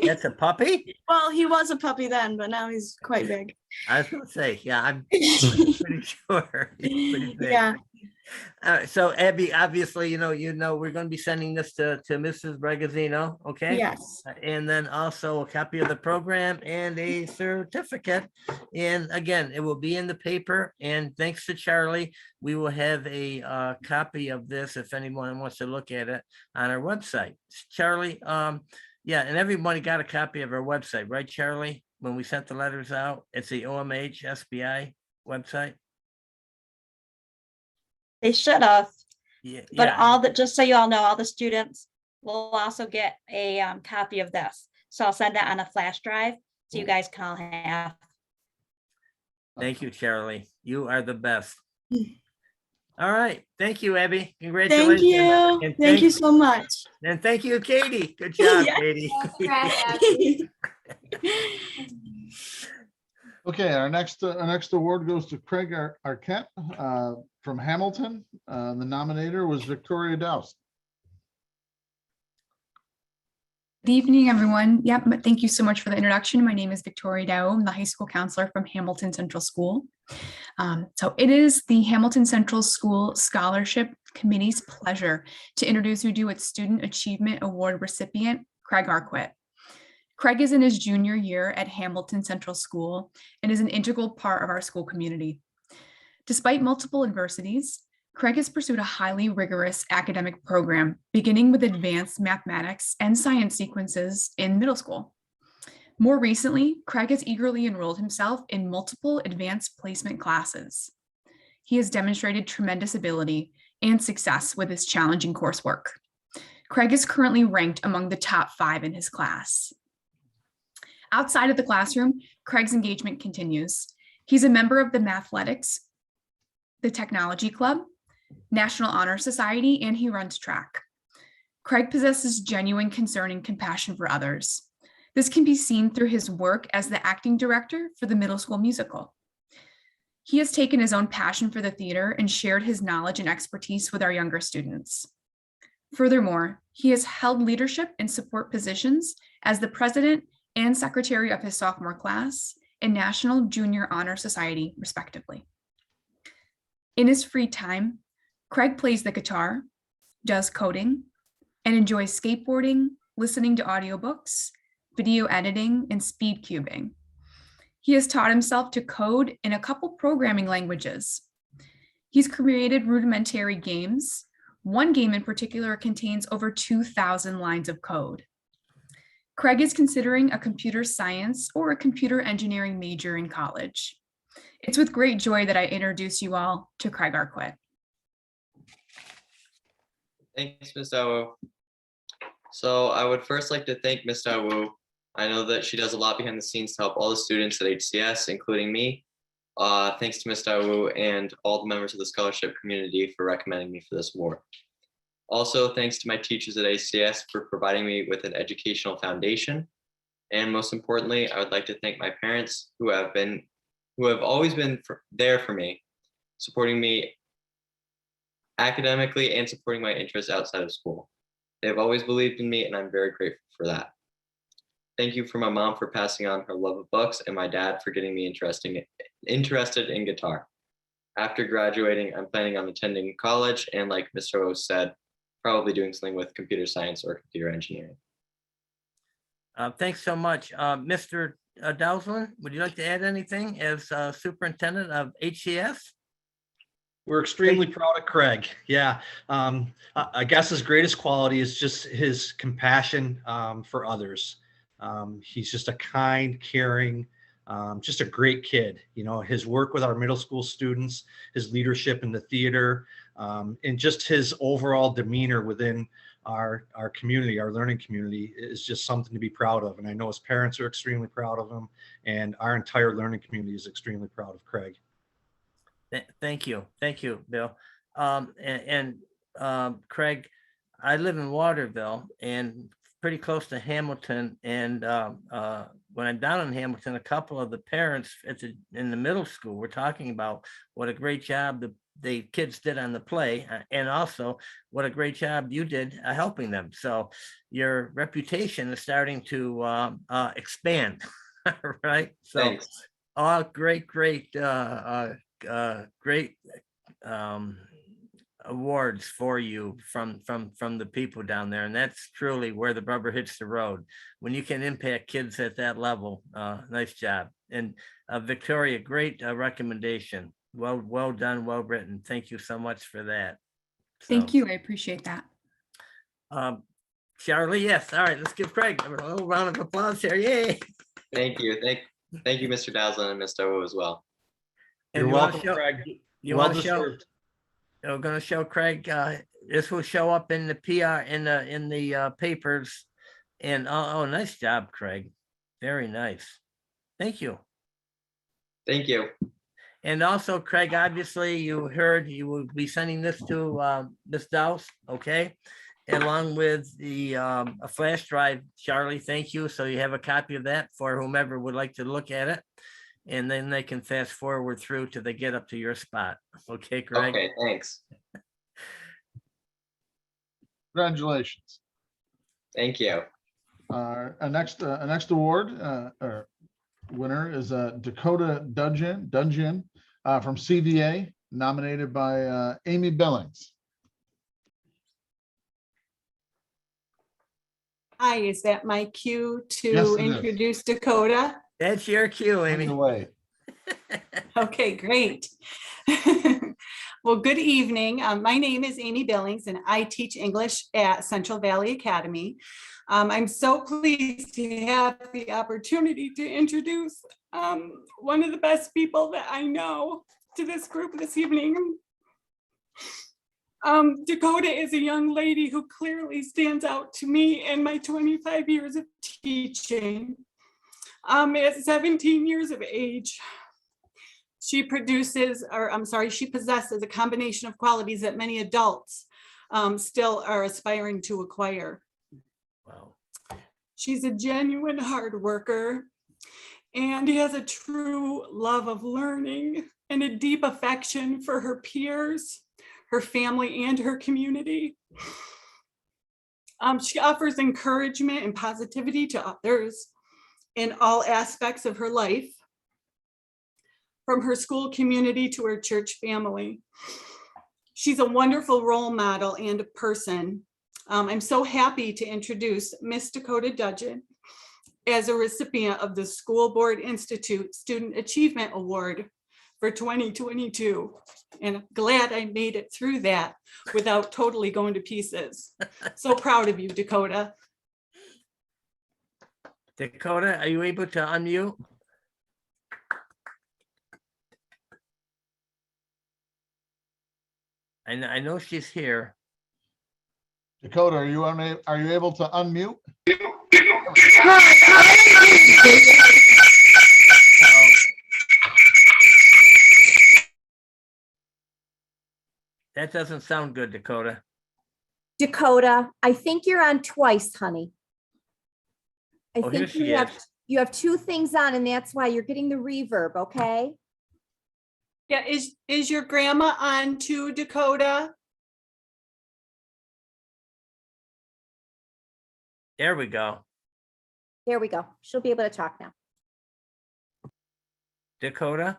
That's a puppy? Well, he was a puppy then, but now he's quite big. I was gonna say, yeah, I'm pretty sure. He's pretty big. Yeah. So Abby, obviously, you know, we're going to be sending this to Mrs. Ragazzino, okay? Yes. And then also a copy of the program and a certificate. And again, it will be in the paper. And thanks to Charlie, we will have a copy of this if anyone wants to look at it on our website. Charlie, yeah, and everybody got a copy of our website, right, Charlie? When we sent the letters out, it's the OMH SBI website. They should have. Yeah, But yeah. all that, just so you all know, all the students will also get a copy of this. So I'll send that on a flash drive so you guys can all have. Thank you, Charlie. You are the best. All right. Thank you, Abby. Congratulations. Thank you. And Thank you so much. And thank you, Katie. Good job, Yeah. Katie. Okay, our next award goes to Craig Arquette from Hamilton. The nominator was Victoria Doust. Good evening, everyone. Yep, but thank you so much for the introduction. My name is Victoria Dow. I'm the high school counselor from Hamilton Central School. So it is the Hamilton Central School Scholarship Committee's pleasure to introduce you to its Student Achievement Award recipient, Craig Arquette. Craig is in his junior year at Hamilton Central School and is an integral part of our school community. Despite multiple adversities, Craig has pursued a highly rigorous academic program, beginning with advanced mathematics and science sequences in middle school. More recently, Craig has eagerly enrolled himself in multiple advanced placement classes. He has demonstrated tremendous ability and success with his challenging coursework. Craig is currently ranked among the top 5 in his class. Outside of the classroom, Craig's engagement continues. He's a member of the Mathletics, the Technology Club, National Honor Society, and he runs track. Craig possesses genuine concern and compassion for others. This can be seen through his work as the acting director for the middle school musical. He has taken his own passion for the theater and shared his knowledge and expertise with our younger students. Furthermore, he has held leadership and support positions as the president and secretary of his sophomore class and National Junior Honor Society, respectively. In his free time, Craig plays the guitar, does coding, and enjoys skateboarding, listening to audiobooks, video editing, and speed cubing. He has taught himself to code in a couple programming languages. He's created rudimentary games. One game in particular contains over 2,000 lines of code. Craig is considering a computer science or a computer engineering major in college. It's with great joy that I introduce you all to Craig Arquette. Thanks, Ms. Dawu. So I would first like to thank Ms. Dawu. I know that she does a lot behind the scenes to help all the students at HCS, including me. Thanks to Ms. Dawu and all the members of the scholarship community for recommending me for this award. Also, thanks to my teachers at HCS for providing me with an educational foundation. And most importantly, I would like to thank my parents who have always been there for me, supporting me academically and supporting my interests outside of school. They've always believed in me, and I'm very grateful for that. Thank you for my mom for passing on her love of books and my dad for getting me interested in guitar. After graduating, I'm planning on attending college and, like Mr. O said, probably doing something with computer science or computer engineering. Thanks so much. Mr. Dowsland, would you like to add anything as superintendent of HCS? We're extremely proud of Craig. Yeah. I guess his greatest quality is just his compassion for others. He's just a kind, caring, just a great kid. You know, his work with our middle school students, his leadership in the theater, and just his overall demeanor within our community, our learning community, is just something to be proud of. And I know his parents are extremely proud of him, and our entire learning community is extremely proud of Craig. Thank you, Bill. Craig, I live in Waterville and pretty close to Hamilton, and when I'm down in Hamilton, a couple of the parents in the middle school were talking about what a great job the kids did on the play, and also what a great job you did helping them. So your reputation is starting to expand, right? So, thanks. Great awards for you from the people down there, and that's truly where the rubber hits the road when you can impact kids at that level. Nice job. And Victoria, great recommendation. Well done, well written. Thank you so much for that. Thank you. I appreciate that. Charlie, yes. All right, let's give Craig a little round of applause here. Yay. Thank you, Mr. Dowsland and Mr. Wu as well. You're welcome, Craig. Well deserved. We're going to show Craig. This will show up in the PR in the papers. And oh, nice job, Craig. Very nice. Thank you. Thank you. And also, Craig, obviously, you heard you will be sending this to Ms. Dowse, okay? Along with the a flash drive, Charlie. Thank you. So you have a copy of that for whomever would like to look at it. And then they can fast forward through till they get up to your spot. Okay, Craig? Okay, thanks. Congratulations. Thank you. Our next award or winner is Dakota Dungeon from CVA, nominated by Amy Billings. Hi, is that my cue to Yes, it is. introduce Dakota? That's your cue, Amy. Away. Okay, great. Well, good evening. My name is Amy Billings and I teach English at Central Valley Academy. I'm so pleased to have the opportunity to introduce one of the best people that I know to this group this evening. Dakota is a young lady who clearly stands out to me in my 25 years of teaching. At 17 years of age, she possesses a combination of qualities that many adults still are aspiring to acquire. Wow. She's a genuine hard worker and has a true love of learning and a deep affection for her peers, her family, and her community. She offers encouragement and positivity to others in all aspects of her life, from her school community to her church family. She's a wonderful role model and a person. I'm so happy to introduce Miss Dakota Dudgeon as a recipient of the School Board Institute Student Achievement Award for 2022. And I'm glad I made it through that without totally going to pieces. So proud of you, Dakota. Dakota, are you able to unmute? And I know she's here. Dakota, are you able to unmute? That doesn't sound good, Dakota. Dakota, I think you're on twice, honey. I Oh, here think she you have two things on and that's why you're getting the reverb, okay? Yeah, is your grandma on too, Dakota? There we go. There we go. She'll be able to talk now. Dakota?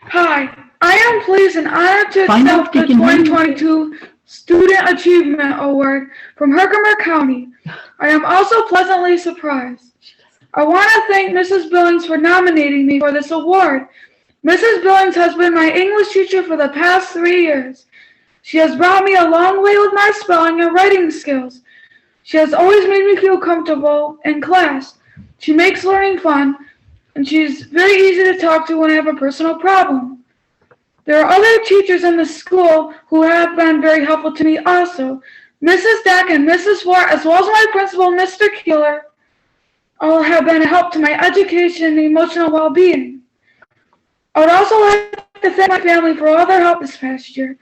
Hi, I am pleased and honored to accept the 2022 Student Achievement Award from Herkimer County. I am also pleasantly surprised. I want to thank Mrs. Billings for nominating me for this award. Mrs. Billings has been my English teacher for the past 3 years. She has brought me a long way with my spelling and writing skills. She has always made me feel comfortable in class. She makes learning fun, and she's very easy to talk to when I have a personal problem. There are other teachers in the school who have been very helpful to me also. Mrs. Deck and Mrs. Ward, as well as my principal, Mr. Keeler, all have been a help to my education and emotional well-being. I would also like to thank my family for all their help this past year.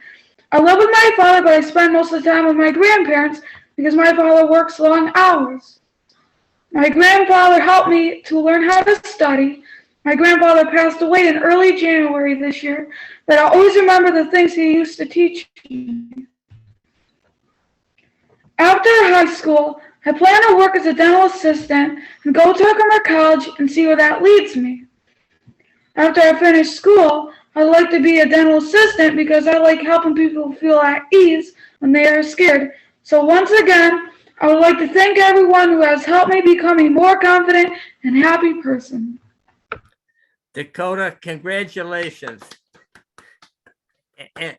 I live with my father, but I spend most of the time with my grandparents because my father works long hours. My grandfather helped me to learn how to study. My grandfather passed away in early January this year, but I always remember the things he used to teach me. After high school, I plan to work as a dental assistant and go to Herkimer College and see where that leads me. After I finish school, I'd like to be a dental assistant because I like helping people feel at ease when they are scared. So once again, I would like to thank everyone who has helped me become a more confident and happy person. Dakota, congratulations.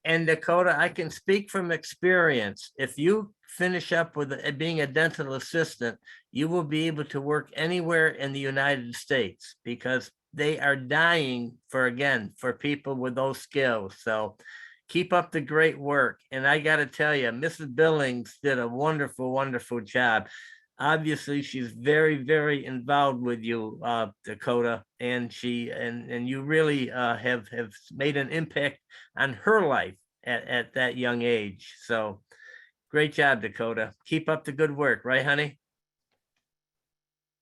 And Dakota, I can speak from experience. If you finish up with being a dental assistant, you will be able to work anywhere in the United States because they are dying for people with those skills. So keep up the great work. And I got to tell you, Mrs. Billings did a wonderful, wonderful job. Obviously, she's very, very involved with you, Dakota, and you really have made an impact on her life at that young age. So great job, Dakota. Keep up the good work, right, honey?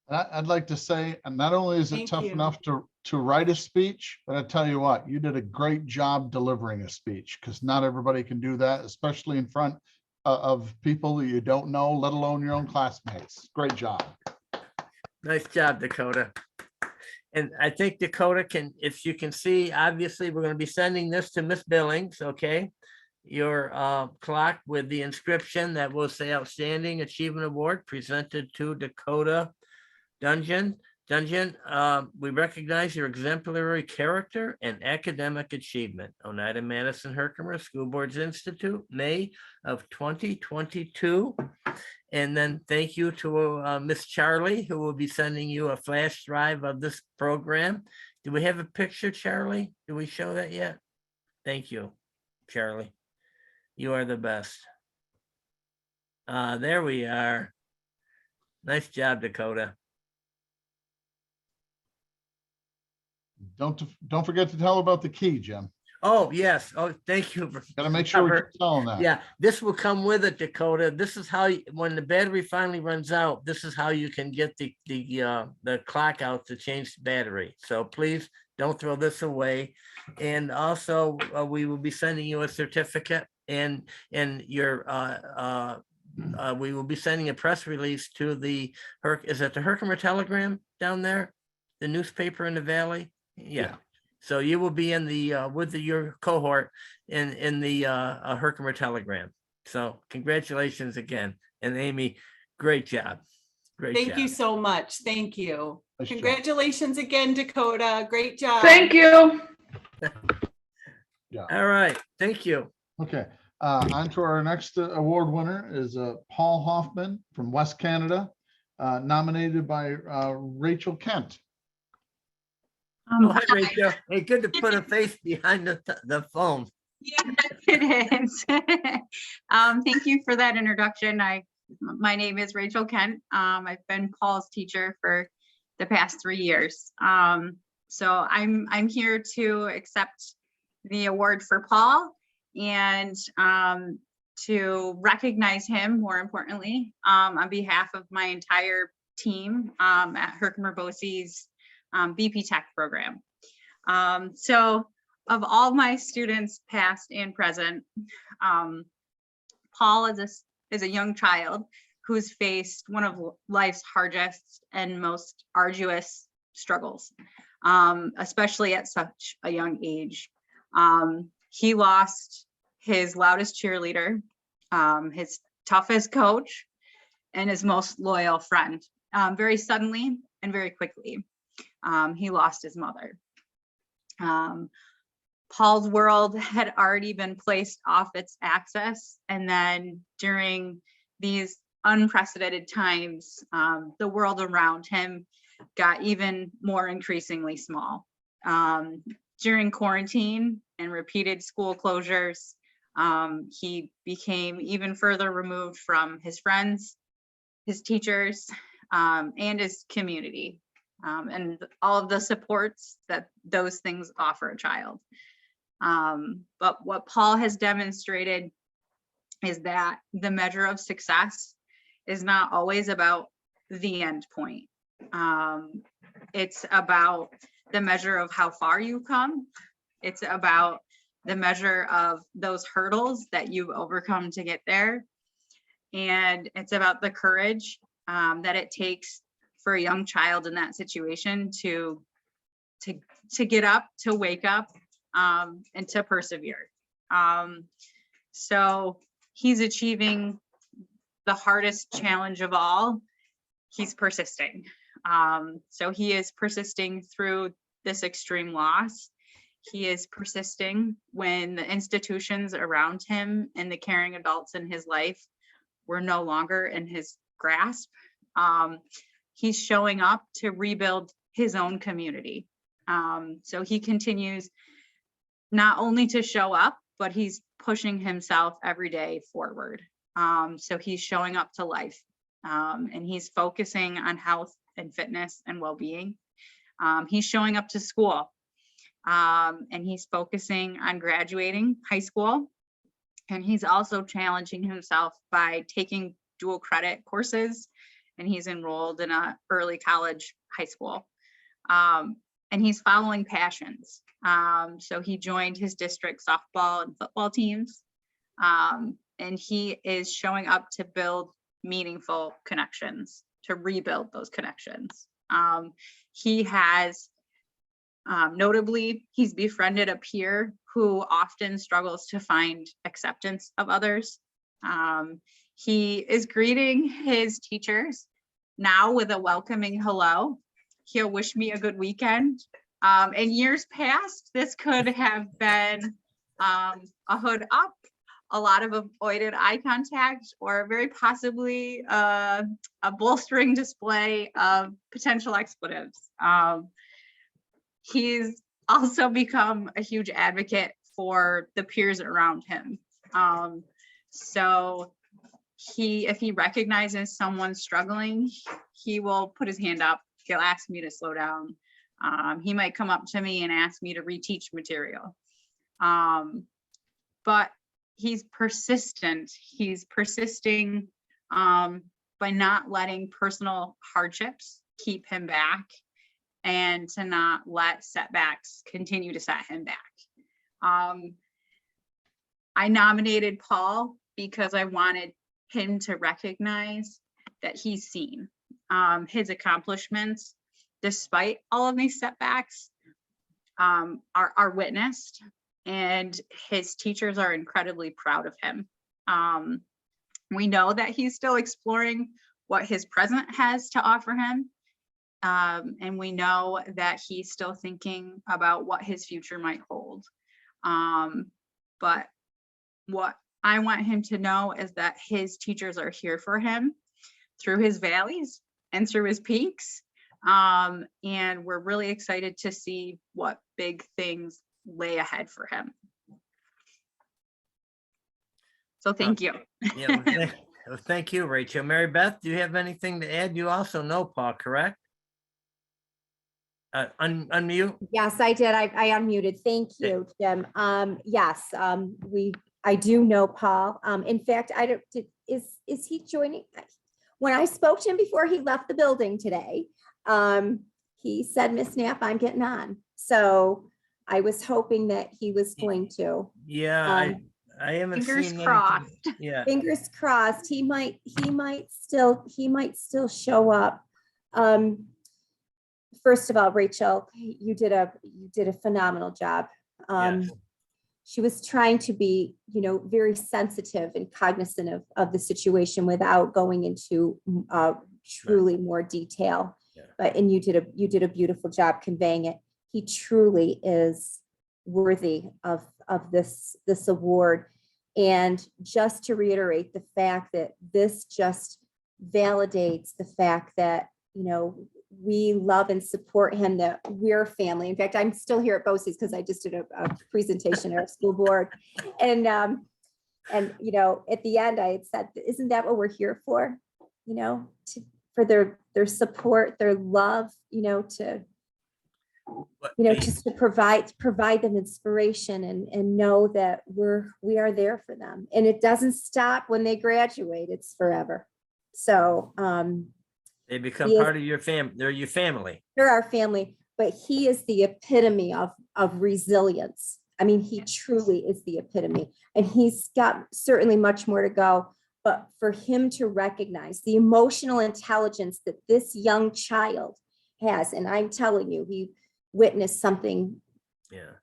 I'd like to say, and not only is it tough enough to write a speech, but I tell you what, you did a great job delivering a speech because not everybody can do that, especially in front of people that you don't know, let alone your own classmates. Great job. Nice job, Dakota. And I think Dakota can, if you can see, obviously, we're going to be sending this to Miss Billings, okay? Your clock with the inscription that will say Outstanding Achievement Award presented to Dakota Dudgeon Dungeon, we recognize your exemplary character and academic achievement. Oneida-Madison-Herkimer School Boards Institute, May of 2022. And then thank you to Miss Charlie, who will be sending you a flash drive of this program. Do we have a picture, Charlie? Do we show that yet? Thank you, Charlie. You are the best. There we are. Nice job, Dakota. Don't forget to tell about the key, Jim. Oh, yes. Oh, thank you. Gotta make sure we keep telling that. Yeah, this will come with it, Dakota. This is how, when the battery finally runs out, this is how you can get the clock out to change the battery. So please don't throw this away. And also, we will be sending you a certificate and your we will be sending a press release to the is it the Herkimer Telegram down there, the newspaper in the valley? Yeah. So you will be in the with your cohort in the Herkimer Telegram. So congratulations again, and Amy, great job. Great job. Thank you so much. Thank you. Nice job. Congratulations again, Dakota. Great job. Thank you. Yeah. All right. Thank you. Okay. On to our next award winner is Paul Hoffman from West Canada, nominated by Rachel Kent. Oh, hi, Rachel. Hey, good to put a face behind the phone. Yes, it is. Thank you for that introduction. My name is Rachel Kent. I've been Paul's teacher for the past 3 years. So I'm here to accept the award for Paul and to recognize him, more importantly, on behalf of my entire team at Herkimer BOCES BP Tech program. So of all my students, past and present, Paul is a young child who's faced one of life's hardest and most arduous struggles, especially at such a young age. He lost his loudest cheerleader, his toughest coach, and his most loyal friend very suddenly and very quickly. He lost his mother. Paul's world had already been placed off its axis, and then during these unprecedented times, the world around him got even more increasingly small. During quarantine and repeated school closures, he became even further removed from his friends, his teachers, and his community, and all of the supports that those things offer a child. But what Paul has demonstrated is that the measure of success is not always about the end point. It's about the measure of how far you come. It's about the measure of those hurdles that you've overcome to get there. And it's about the courage that it takes for a young child in that situation to get up, to wake up, and to persevere. So he's achieving the hardest challenge of all. He's persisting. So he is persisting through this extreme loss. He is persisting when the institutions around him and the caring adults in his life were no longer in his grasp. He's showing up to rebuild his own community. So he continues not only to show up, but he's pushing himself every day forward. So he's showing up to life, and he's focusing on health and fitness and well-being. He's showing up to school, and he's focusing on graduating high school. And he's also challenging himself by taking dual credit courses, and he's enrolled in an early college high school. And he's following passions. So he joined his district softball and football teams, and he is showing up to build meaningful connections, to rebuild those connections. He has, notably, he's befriended a peer who often struggles to find acceptance of others. He is greeting his teachers now with a welcoming hello. he'll wish me a good weekend. In years past, this could have been a hood up, a lot of avoided eye contact, or very possibly a bolstering display of potential expletives. He's also become a huge advocate for the peers around him. So if he recognizes someone struggling, he will put his hand up. He'll ask me to slow down. He might come up to me and ask me to reteach material. But he's persistent. He's persisting by not letting personal hardships keep him back, and to not let setbacks continue to set him back. I nominated Paul because I wanted him to recognize that he's seen. His accomplishments, despite all of these setbacks, are witnessed, and his teachers are incredibly proud of him. We know that he's still exploring what his present has to offer him. And we know that he's still thinking about what his future might hold. But what I want him to know is that his teachers are here for him through his valleys and through his peaks. And we're really excited to see what big things lay ahead for him. So thank you. Yeah, thank you, Rachel. Mary Beth, do you have anything to add? You also know Paul, correct? Unmute. Yes, I did. I unmuted. Thank you, Jim. Yes, I do know Paul. In fact, is he joining? When I spoke to him before he left the building today, he said, Miss Knapp, I'm getting on. So I was hoping that he was going to. Yeah, I haven't fingers seen crossed. anything. Yeah. Fingers crossed. He might still show up. First of all, Rachel, you did a phenomenal job. Yes. She was trying to be, very sensitive and cognizant of the situation without going into truly more detail. Yeah. And you did a beautiful job conveying it. He truly is worthy of this award. And just to reiterate the fact that this just validates the fact that, we love and support him, that we're family. In fact, I'm still here at BOCES because I just did a presentation at our school board. And at the end I had said, isn't that what we're here for? For their support, their love, just to provide them inspiration and know that we are there for them. And it doesn't stop when they graduate, it's forever. So, they become part of your family. They're your family. They're our family, but he is the epitome of resilience. I mean, he truly is the epitome, and he's got certainly much more to go, but for him to recognize the emotional intelligence that this young child has, and I'm telling you, he witnessed something. Yeah.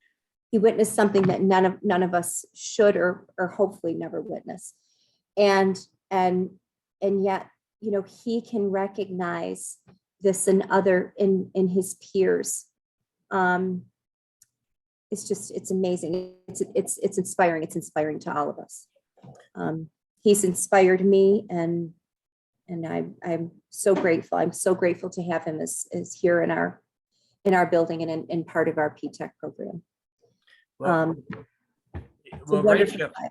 He witnessed something that none of us should or hopefully never witness. And yet, he can recognize this in his peers. It's amazing. It's inspiring. It's inspiring to all of us. He's inspired me, and I'm so grateful. I'm so grateful to have him as here in our building and in part of our PTech program. Well,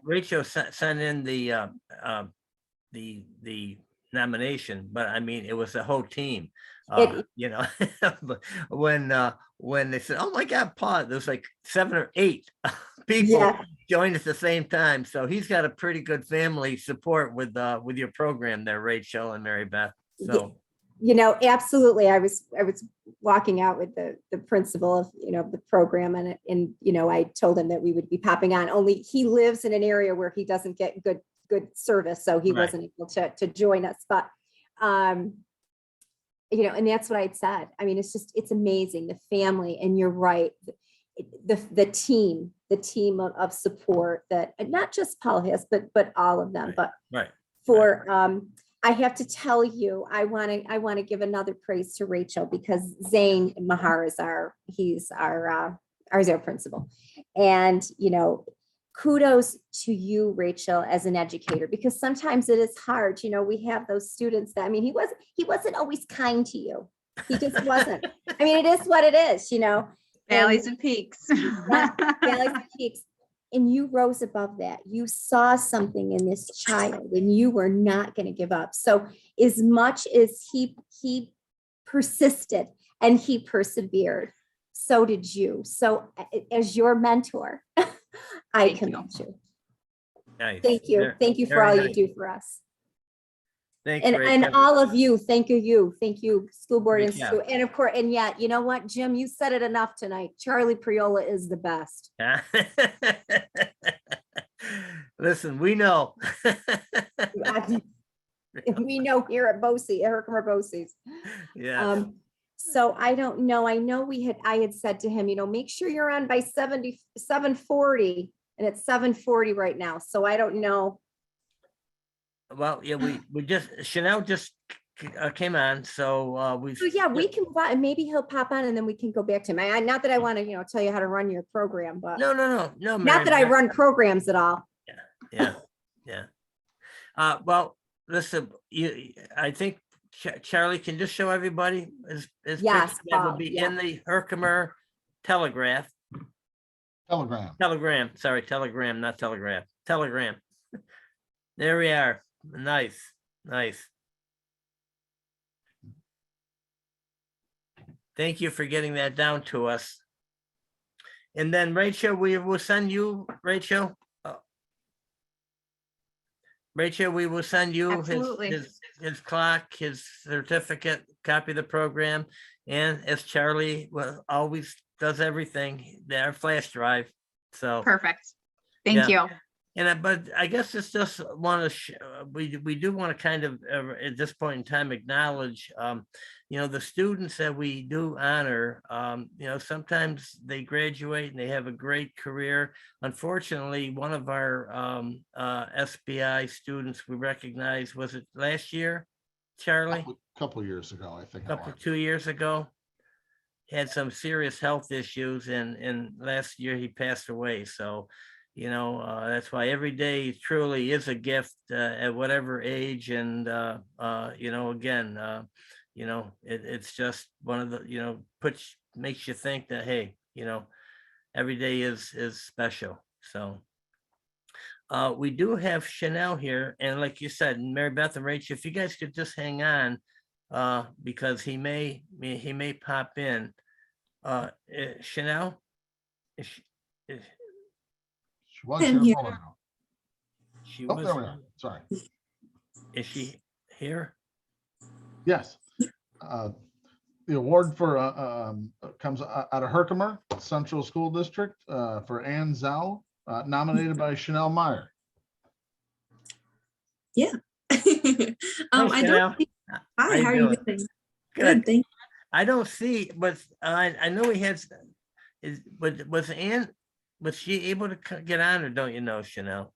Rachel sent in the nomination, but I mean, it was the whole team. When they said, "Oh my God, Paul," there's like 7 or 8 people joined at the same time. So he's got a pretty good family support with your program there, Rachel and Mary Beth. So absolutely. I was walking out with the principal of the program, and I told him that we would be popping on. Only he lives in an area where he doesn't get good service, so he wasn't able to join us. But and that's what I'd said. I mean, it's amazing, the family, and you're right, the team of support that not just Paul has, but all of them. But for I have to tell you, I want to give another praise to Rachel because Zane Mahar is our principal. And, you know, kudos to you, Rachel, as an educator, because sometimes it is hard. You know, we have those students that, I mean, he wasn't always kind to you. He just wasn't. I mean, it is what it is, you know. Valleys and peaks. Yeah, valleys and peaks. And you rose above that. You saw something in this child and you were not going to give up. So as much as he persisted and he persevered, so did you. So as your mentor, I commend you. Nice. Thank you. Thank you for Very all nice. you do for us. Thanks, And Rachel. all of you, thank you, School Board Great Institute. And of course, and yet, you know what, Jim, you said it enough tonight. Charlie Priola is the best. Listen, we know. We know here at Herkimer BOCES. Yeah. So I don't know. I know I had said to him, you know, make sure you're on by 7:40, and it's 7:40 right now. So I don't know. Well, yeah, we just, Chanel just came on, so we. So yeah, we can, maybe he'll pop on and then we can go back to him. Not that I want to, you know, tell you how to run your program, but No, not Mary, that I run programs at all. Yeah. Well, listen, I think Charlie can just show everybody his Yes, picture that will Paul, be yeah. in the Herkimer Telegram, sorry, Telegram, not Telegraph, Telegram. There we are. Nice. Thank you for getting that down to us. And then Rachel, we will send you, Rachel, we will send you Absolutely. his clock, his certificate, copy of the program, and as Charlie always does everything, their flash drive. So Perfect. Thank you. And but I guess it's just want to we do want to kind of at this point in time acknowledge you know, the students that we do honor. You know, sometimes they graduate and they have a great career. Unfortunately, one of our SBI students we recognized, was it last year, Charlie? Couple years ago, I think. 2 years ago, had some serious health issues, and last year he passed away. So, you know, that's why every day truly is a gift at whatever age. And, you know, again, you know, it's just one of the, you know, makes you think that, hey, you know, every day is special. So we do have Chanel here. And like you said, Mary Beth and Rachel, if you guys could just hang on, because he may pop in. Chanel? She was here a moment ago. She Oh, was. there we are. Sorry. Is she here? Yes. The award for comes out of Herkimer Central School District for Ann Zhao, nominated by Chanel Meyer. Yeah. Hi, I Chanel. don't think, hi, how are you doing? Good, thank you. I don't see, but I know he has, was Ann, was she able to get on, or don't you know, Chanel?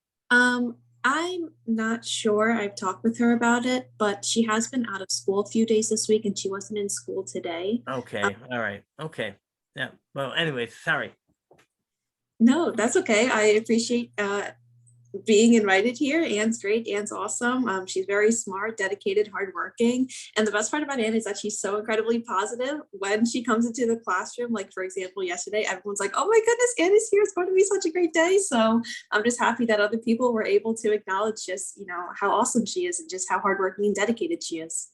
I'm not sure. I've talked with her about it, but she has been out of school a few days this week and she wasn't in school today. Okay, all right, okay. Yeah, well, anyway, sorry. No, that's okay. I appreciate being invited here. Anne's great. Anne's awesome. She's very smart, dedicated, hardworking. And the best part about Anne is that she's so incredibly positive when she comes into the classroom. Like, for example, yesterday, everyone's like, oh my goodness, Anne is here. It's going to be such a great day. So I'm just happy that other people were able to acknowledge just, you know, how awesome she is and just how hardworking and dedicated she is.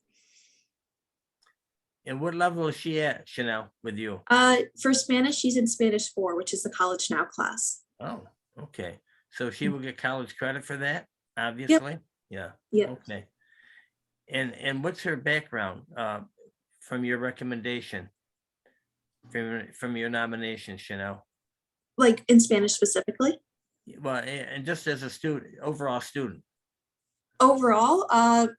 And what level is she at, Chanel, with you? For Spanish, she's in Spanish 4, which is the College Now class. Oh, okay. So she will get college credit for that, obviously? Yeah. Yeah. Okay. And what's her background from your recommendation, from your nomination, Chanel? Like in Spanish specifically? Well, and just as a student, overall student. Overall,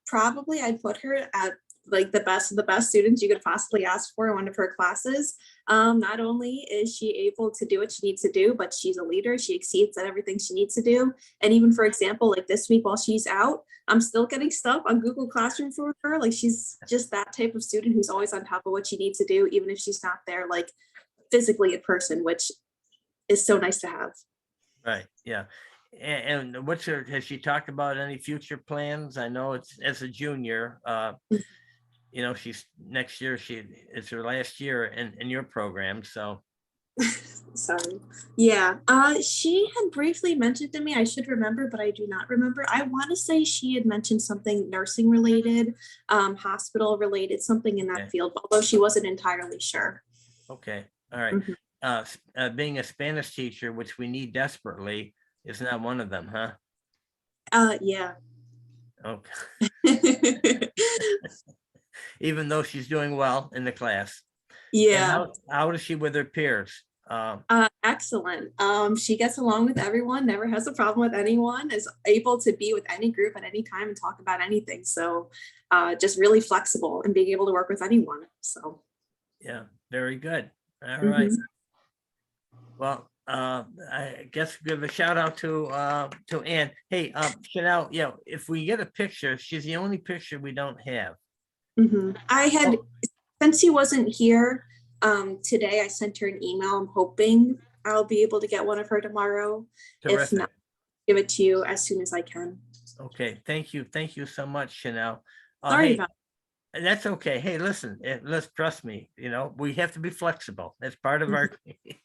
probably I'd put her at like the best of the best students you could possibly ask for in one of her classes. Not only is she able to do what she needs to do, but she's a leader. She exceeds at everything she needs to do. And even for example, like this week while she's out, I'm still getting stuff on Google Classroom for her. Like she's just that type of student who's always on top of what she needs to do, even if she's not there like physically in person, which is so nice to have. Right, yeah. And what's her, has she talked about any future plans? I know it's as a junior, you know, she's next year, it's her last year in your program, so. Sorry. Yeah, she had briefly mentioned to me, I should remember, but I do not remember. I want to say she had mentioned something nursing related, hospital related, something in that Okay. field, although she wasn't entirely sure. Okay, all right. Being a Spanish teacher, which we need desperately, is not one of them, huh? Yeah. Okay. Even though she's doing well in the class. Yeah. And how is she with her peers? Excellent. She gets along with everyone, never has a problem with anyone, is able to be with any group at any time and talk about anything. So just really flexible and being able to work with anyone. So Yeah, very good. All right. Well, I guess give a shout out to Ann. Hey, Chanel, you know, if we get a picture, she's the only picture we don't have. I had, since he wasn't here today, I sent her an email. I'm hoping I'll be able to get one of her tomorrow. Terrific. If not, give it to you as soon as I can. Okay, thank you. Thank you so much, Chanel. Sorry Hey, about that's okay. Hey, listen, let's trust me, you know, we have to be flexible. That's part of our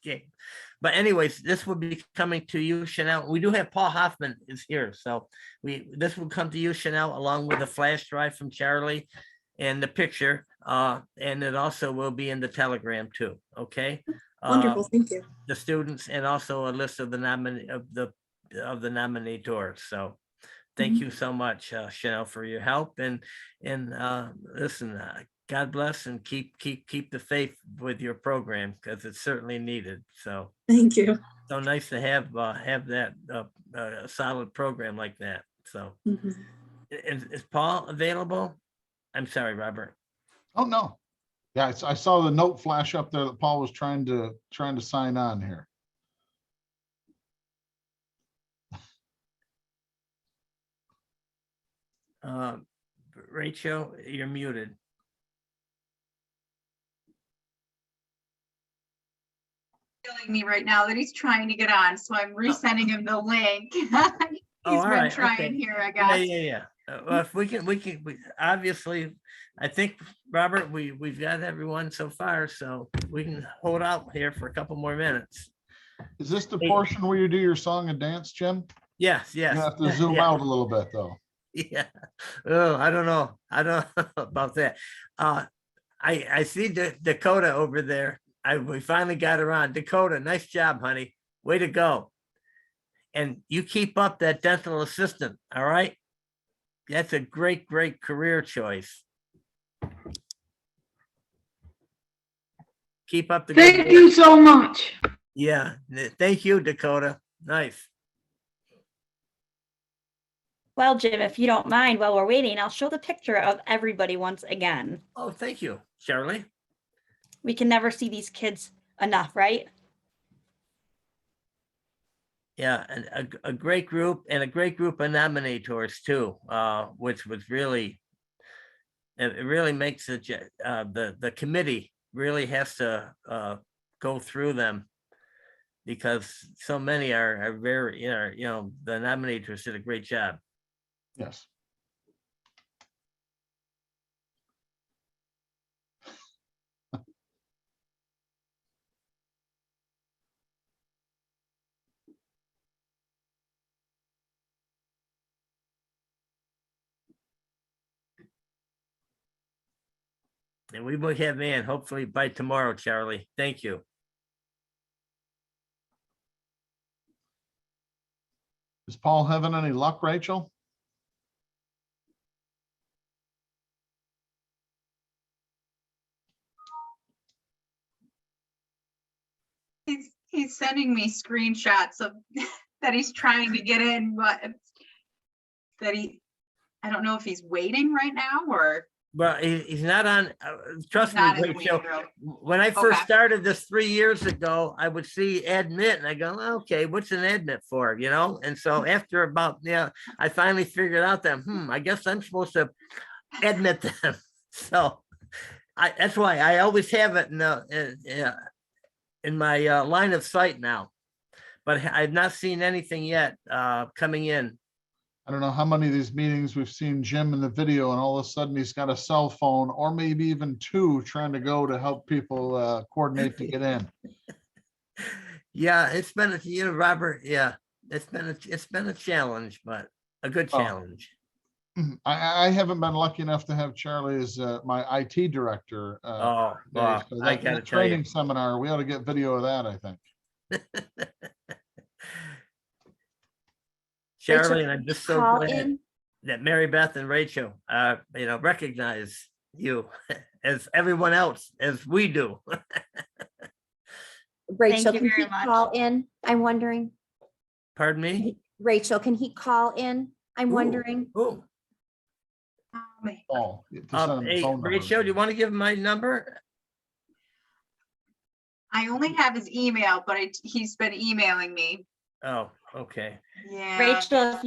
game. But anyways, this will be coming to you, Chanel. We do have Paul Hoffman is here. So this will come to you, Chanel, along with a flash drive from Charlie and the picture. And it also will be in the Telegram too. Okay. Wonderful, thank you. The students and also a list of the nominators. So thank you so much, Chanel, for your help and listen, God bless and keep the faith with your program because it's certainly needed. So thank you. So nice to have that solid program like that. So is Paul available? I'm sorry, Robert. Oh, no. Yeah, I saw the note flash up there that Paul was trying to sign on here. Rachel, you're muted. Telling me right now that he's trying to get on, so I'm resending him the link. He's all been right, trying okay. here, I guess. Yeah. Well, if we obviously, I think, Robert, we've got everyone so far, so we can hold out here for a couple more minutes. Is this the portion where you do your song and dance, Jim? Yes. You have to zoom out a little bit, though. Yeah. Oh, I don't know about that. I see Dakota over there. We finally got her on. Dakota, nice job, honey. Way to go. And you keep up that dental assistant, all right? That's a great career choice. Keep up the good Thank you so much. Yeah, thank you, Dakota. Nice. Well, Jim, if you don't mind, while we're waiting, I'll show the picture of everybody once again. Oh, thank you, Charlie. We can never see these kids enough, right? Yeah, and a great group and a great group of nominators too, which was really, it really makes the committee really has to go through them because so many are very, you know, the nominators did a great job. Yes. And we will have Ann hopefully by tomorrow, Charlie. Thank you. Is Paul having any luck, Rachel? He's sending me screenshots of that he's trying to get in, but that I don't know if he's waiting right now or But he's not on, trust me, Not in the Rachel, weight room. when I first Okay. started this 3 years ago, I would see admit and I go, okay, what's an admit for, you know? And so after about, I finally figured out that, I guess I'm supposed to admit them. So that's why I always have it in my line of sight now. But I've not seen anything yet coming in. I don't know how many of these meetings we've seen Jim in the video and all of a sudden he's got a cell phone or maybe even two trying to go to help people coordinate to get in. Yeah, it's been Robert. Yeah, it's been a challenge, but a good challenge. I haven't been lucky enough to have Charlie as my IT director. Well, So I that gotta tell you. training seminar, we ought to get video of that, I think. Charlie, and I'm just so call glad in? that Mary Beth and Rachel, recognize you as everyone else, as we do. Rachel, you can very he much. call in? I'm wondering. Pardon me? Rachel, can he call in? I'm wondering. Oh, Oh, to send him the hey, phone number. Rachel, do you want to give him my number? I only have his email, but he's been emailing me. Oh, okay. Yeah. Rachel,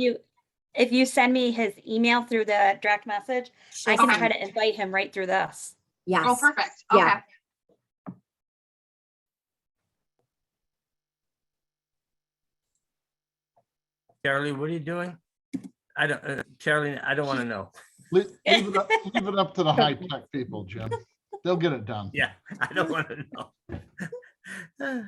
if you send me his email through the direct message, I can Okay. try to invite him right through this. Yes. Oh, perfect. Yeah. Okay. Charlie, what are you doing? Charlie, I don't want to know. Leave it up to the high tech people, Jim. They'll get it done. Yeah, I don't want to know.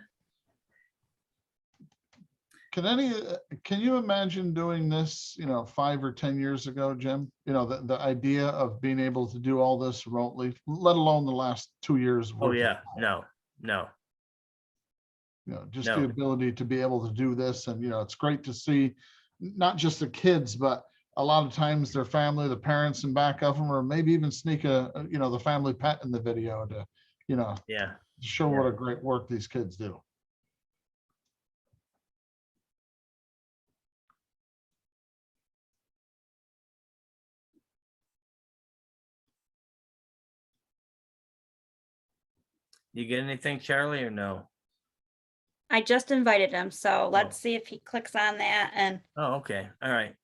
Can you imagine doing this, 5 or 10 years ago, Jim? The idea of being able to do all this remotely, let alone the last 2 years. Oh, worth of- yeah, no. Just No. the ability to be able to do this. And, it's great to see not just the kids, but a lot of times their family, the parents in back of them, or maybe even sneak the family pet in the video to, Yeah. show what a great work these kids do. You get anything, Charlie, or no? I just invited him, so let's see if he clicks on that and Oh, okay. All right.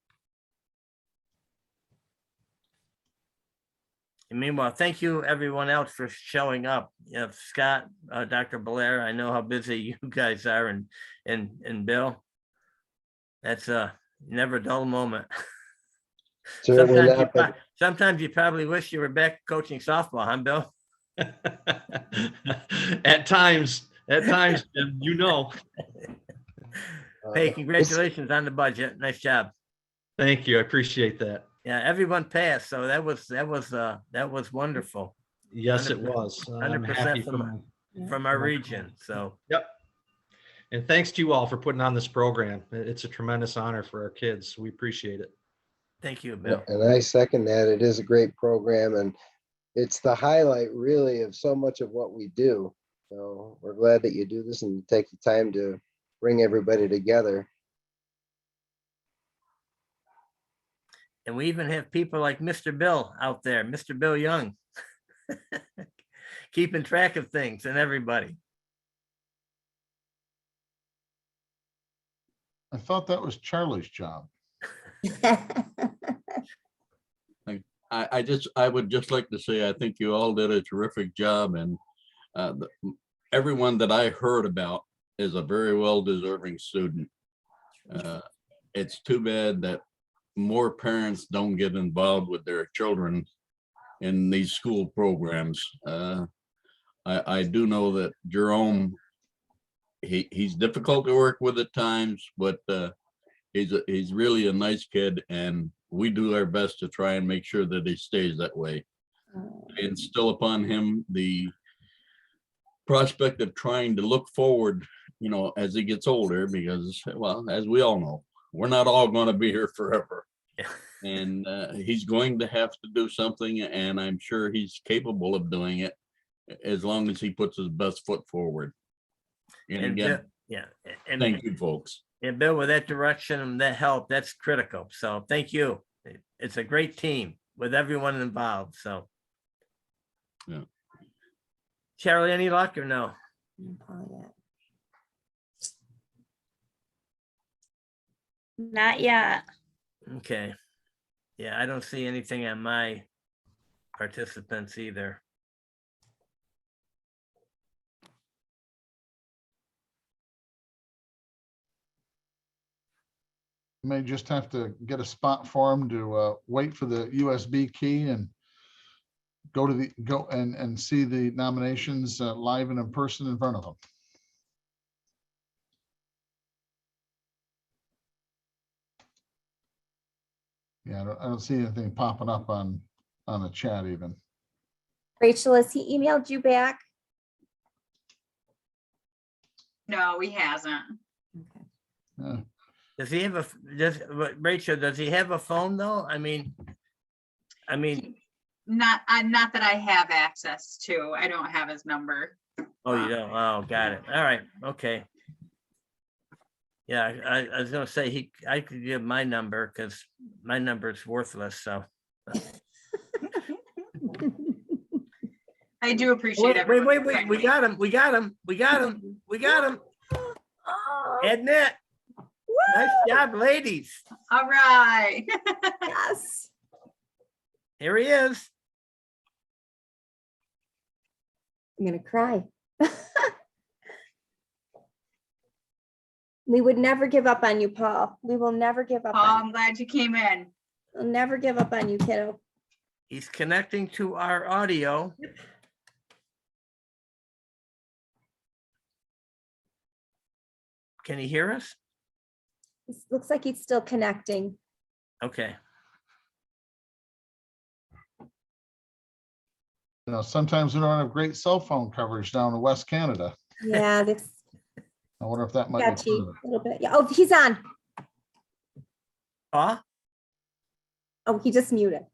And meanwhile, thank you everyone else for showing up. Scott, Dr. Blair, I know how busy you guys are, and Bill. That's never a dull moment. Certainly not, but Sometimes you probably wish you were back coaching softball, huh, Bill? At times, Jim, Hey, congratulations on the budget. Nice job. Thank you. I appreciate that. Yeah, everyone passed, so that was wonderful. Yes, it was. I'm happy 100% from our region. So yep. And thanks to you all for putting on this program. It's a tremendous honor for our kids. We appreciate it. thank you, Bill. and I second that. It is a great program, and it's the highlight really of so much of what we do. So we're glad that you do this and take the time to bring everybody together. And we even have people like Mr. Bill out there, Mr. Bill Young, keeping track of things and everybody. I thought that was Charlie's job. I would just like to say, I think you all did a terrific job, and everyone that I heard about is a very well-deserving student. It's too bad that more parents don't get involved with their children in these school programs. I do know that Jerome, he's difficult to work with at times, but he's really a nice kid, and we do our best to try and make sure that he stays that way. I instill upon him the prospect of trying to look forward, as he gets older, because, well, as we all know, we're not all going to be here forever. And he's going to have to do something, and I'm sure he's capable of doing it as long as he puts his best foot forward. And again, and thank you, folks. And Bill, with that direction and that help, that's critical. So thank you. It's a great team with everyone involved. So Yeah. Charlie, any luck or no? Not yet. Okay. Yeah, I don't see anything on my participants either. May just have to get a spot for him to wait for the USB key and go and see the nominations live and in person in front of them. Yeah, I don't see anything popping up on the chat even. Rachel, has he emailed you back? No, he hasn't. Yeah. Does he have Rachel, does he have a phone though? I mean, Not that I have access to. I don't have his number. oh, you don't? Oh, got it. All right, okay. Yeah, I was gonna say I could give my number because my number is worthless, so. I do appreciate it. Wait, we got him. Ednet. Nice job, ladies. All right. Yes. Here he is. I'm gonna cry. We would never give up on you, Paul. We will never give up Paul, on I'm glad you came in. you. We'll never give up on you, kiddo. He's connecting to our audio. Can he hear us? It looks like he's still connecting. Okay. You know, sometimes we don't have great cell phone coverage down in West Canada. Yeah, that's I wonder if that might be sketchy part of a little bit. Yeah. Oh, he's on. Paul? Oh, he just muted.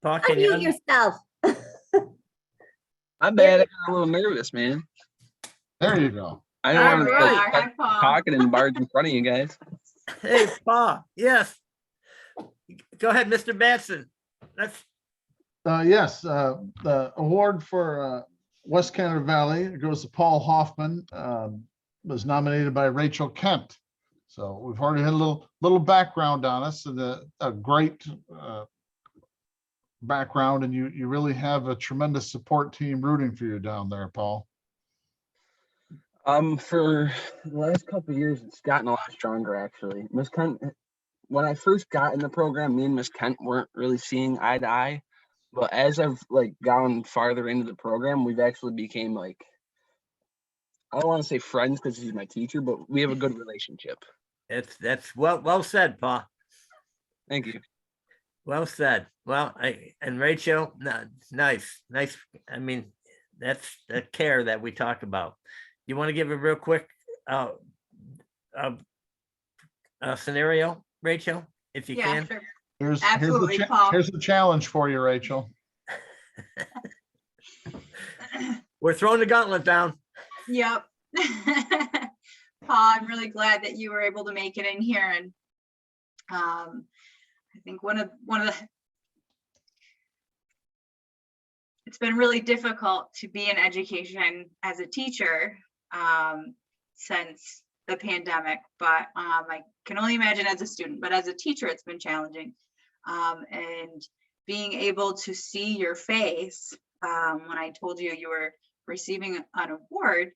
Paul, can you? Unmute yourself. My bad. I got a little nervous, man. it. There you go. I didn't want to All right. start Hi, Paul. talking and barge in front of you guys. Hey, Paul, yes. Go ahead, Mr. Batson. That's Yes, the award for West Canada Valley goes to Paul Hoffman, was nominated by Rachel Kent. So we've already had a little background on us and a great background, and you really have a tremendous support team rooting for you down there, Paul. For the last couple of years, it's gotten a lot stronger, actually. Miss Kent, when I first got in the program, me and Miss Kent weren't really seeing eye to eye. But as I've gone farther into the program, we've actually became I don't want to say friends because he's my teacher, but we have a good relationship. that's well said, Paul. Thank you. Well said. Well, and Rachel, nice. I mean, that's the care that we talk about. You want to give a real quick scenario, Rachel, if you can? Sure. Here's the challenge for you, Rachel. We're throwing the gauntlet down. Yep. Paul, I'm really glad that you were able to make it in here. And I think one of the it's been really difficult to be in education as a teacher since the pandemic, but I can only imagine as a student, but as a teacher, it's been challenging. And being able to see your face when I told you you were receiving an award,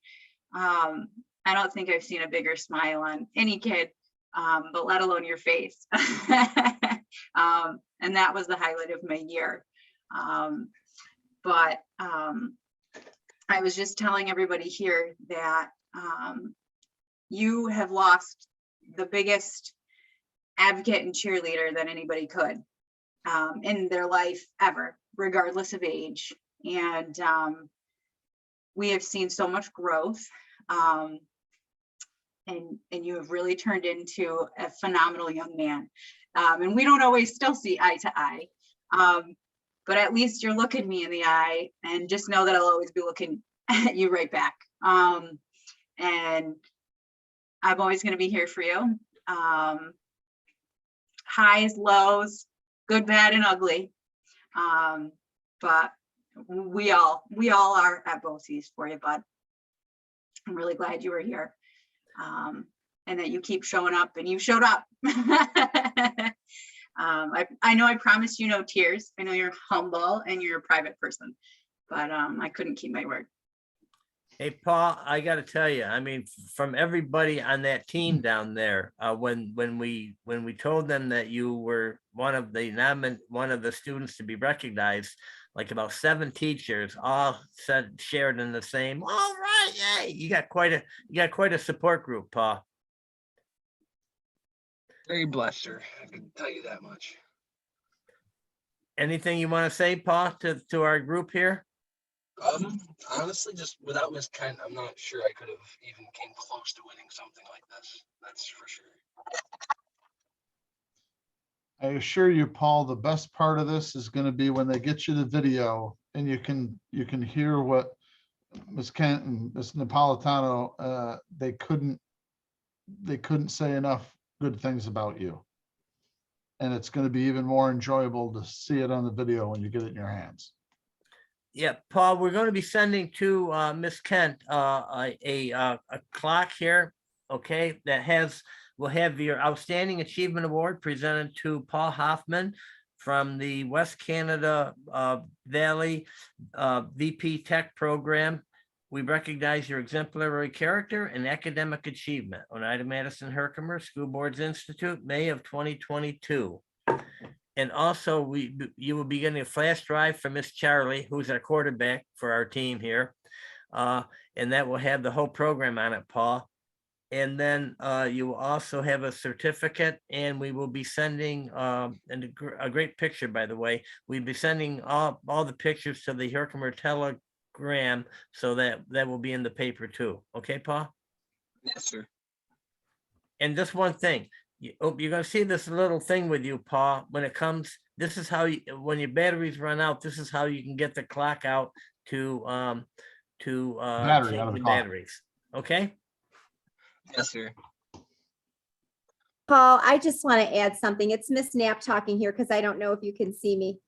I don't think I've seen a bigger smile on any kid, but let alone your face. And that was the highlight of my year. But I was just telling everybody here that you have lost the biggest advocate and cheerleader that anybody could in their life ever, regardless of age. And we have seen so much growth, and you have really turned into a phenomenal young man. And we don't always still see eye to eye, but at least you're looking me in the eye, and just know that I'll always be looking at you right back. And I'm always going to be here for you. Highs, lows, good, bad, and ugly. But we all are at BOCES for you, bud. I'm really glad you were here. And that you keep showing up, and you showed up. I know I promised you no tears. I know you're humble and you're a private person, but I couldn't keep my word. Hey, Paul, I got to tell you, I mean, from everybody on that team down there, when we told them that you were one of the students to be recognized, like about 7 teachers all shared in the same. All right, yay! You got quite a support group, Paul. Very blessed, sir. I can tell you that much. Anything you want to say, Paul, to our group here? Honestly, just without Miss Kent, I'm not sure I could have even came close to winning something like this. That's for sure. I assure you, Paul, the best part of this is going to be when they get you the video and you can hear what Ms. Kent and Ms. Napolitano, they couldn't say enough good things about you. And it's going to be even more enjoyable to see it on the video when you get it in your hands. Yeah, Paul, we're going to be sending to Miss Kent a clock here, okay, will have your Outstanding Achievement Award presented to Paul Hoffman from the West Canada Valley VP Tech Program. We recognize your exemplary character and academic achievement. Oneida-Madison-Herkimer School Boards Institute, May of 2022. And also you will be getting a flash drive from Miss Charlie, who's our quarterback for our team here. And that will have the whole program on it, Paul. And then you will also have a certificate, and we will be sending and a great picture, by the way. We'll be sending all the pictures to the Herkimer Telegram, so that will be in the paper too. Okay, Paul? Yes, sir. And just one thing, you're going to see this little thing with you, Paul. When it comes, this is how when your batteries run out, this is how you can get the clock out to Battery out of change the the clock. batteries. Okay. Yes, sir. Paul, I just want to add something. It's Miss Knapp talking here because I don't know if you can see me.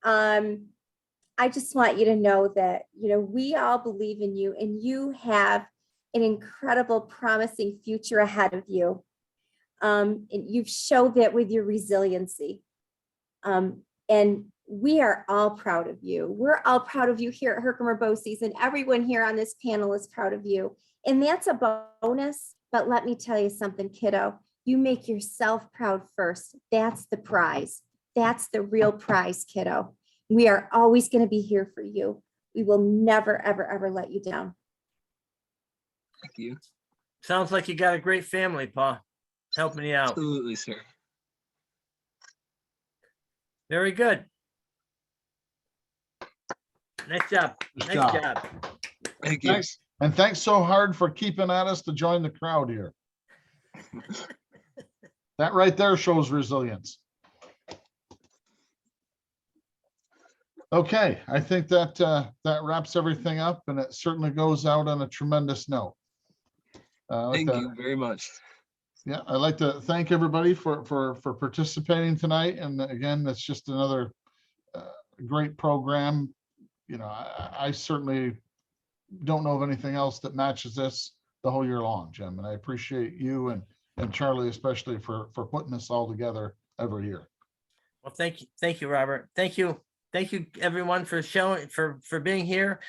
I just want you to know that, we all believe in you, and you have an incredible, promising future ahead of you. And you've showed that with your resiliency. And we are all proud of you. We're all proud of you here at Herkimer BOCES, and everyone here on this panel is proud of you. And that's a bonus. But let me tell you something, kiddo. You make yourself proud first. That's the prize. That's the real prize, kiddo. We are always going to be here for you. We will never, ever, ever let you down. Thank you. Sounds like you got a great family, Paul, helping you out. Absolutely, sir. Very good. Nice job. Nice Nice job. job. Thank you. Thanks. And thanks so hard for keeping at us to join the crowd here. That right there shows resilience. Okay, I think that that wraps everything up, and it certainly goes out on a tremendous note. Thank you very much. Yeah, I'd like to thank everybody for participating tonight. And again, that's just another great program. I certainly don't know of anything else that matches this the whole year long, Jim. And I appreciate you and Charlie especially for putting this all together every year. Well, thank you, Robert. Thank you everyone for being here.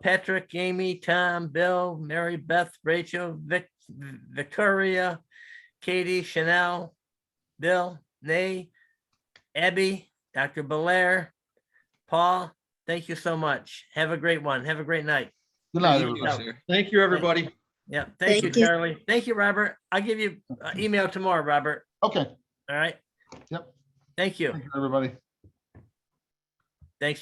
Patrick, Amy, Tom, Bill, Mary Beth, Rachel, Victoria, Katie, Chanel, Bill, Nay, Abby, Dr. Belair, Paul. Thank you so much. Have a great one. Have a great night. Good night, Thank you, everybody. sir. Thank you, everybody. Yeah. Thank you, Charlie. Thank you, Robert. I'll give you an email tomorrow, Robert. Okay. All right. Yep. Thank you. Thank you, everybody. Thanks, Charlie.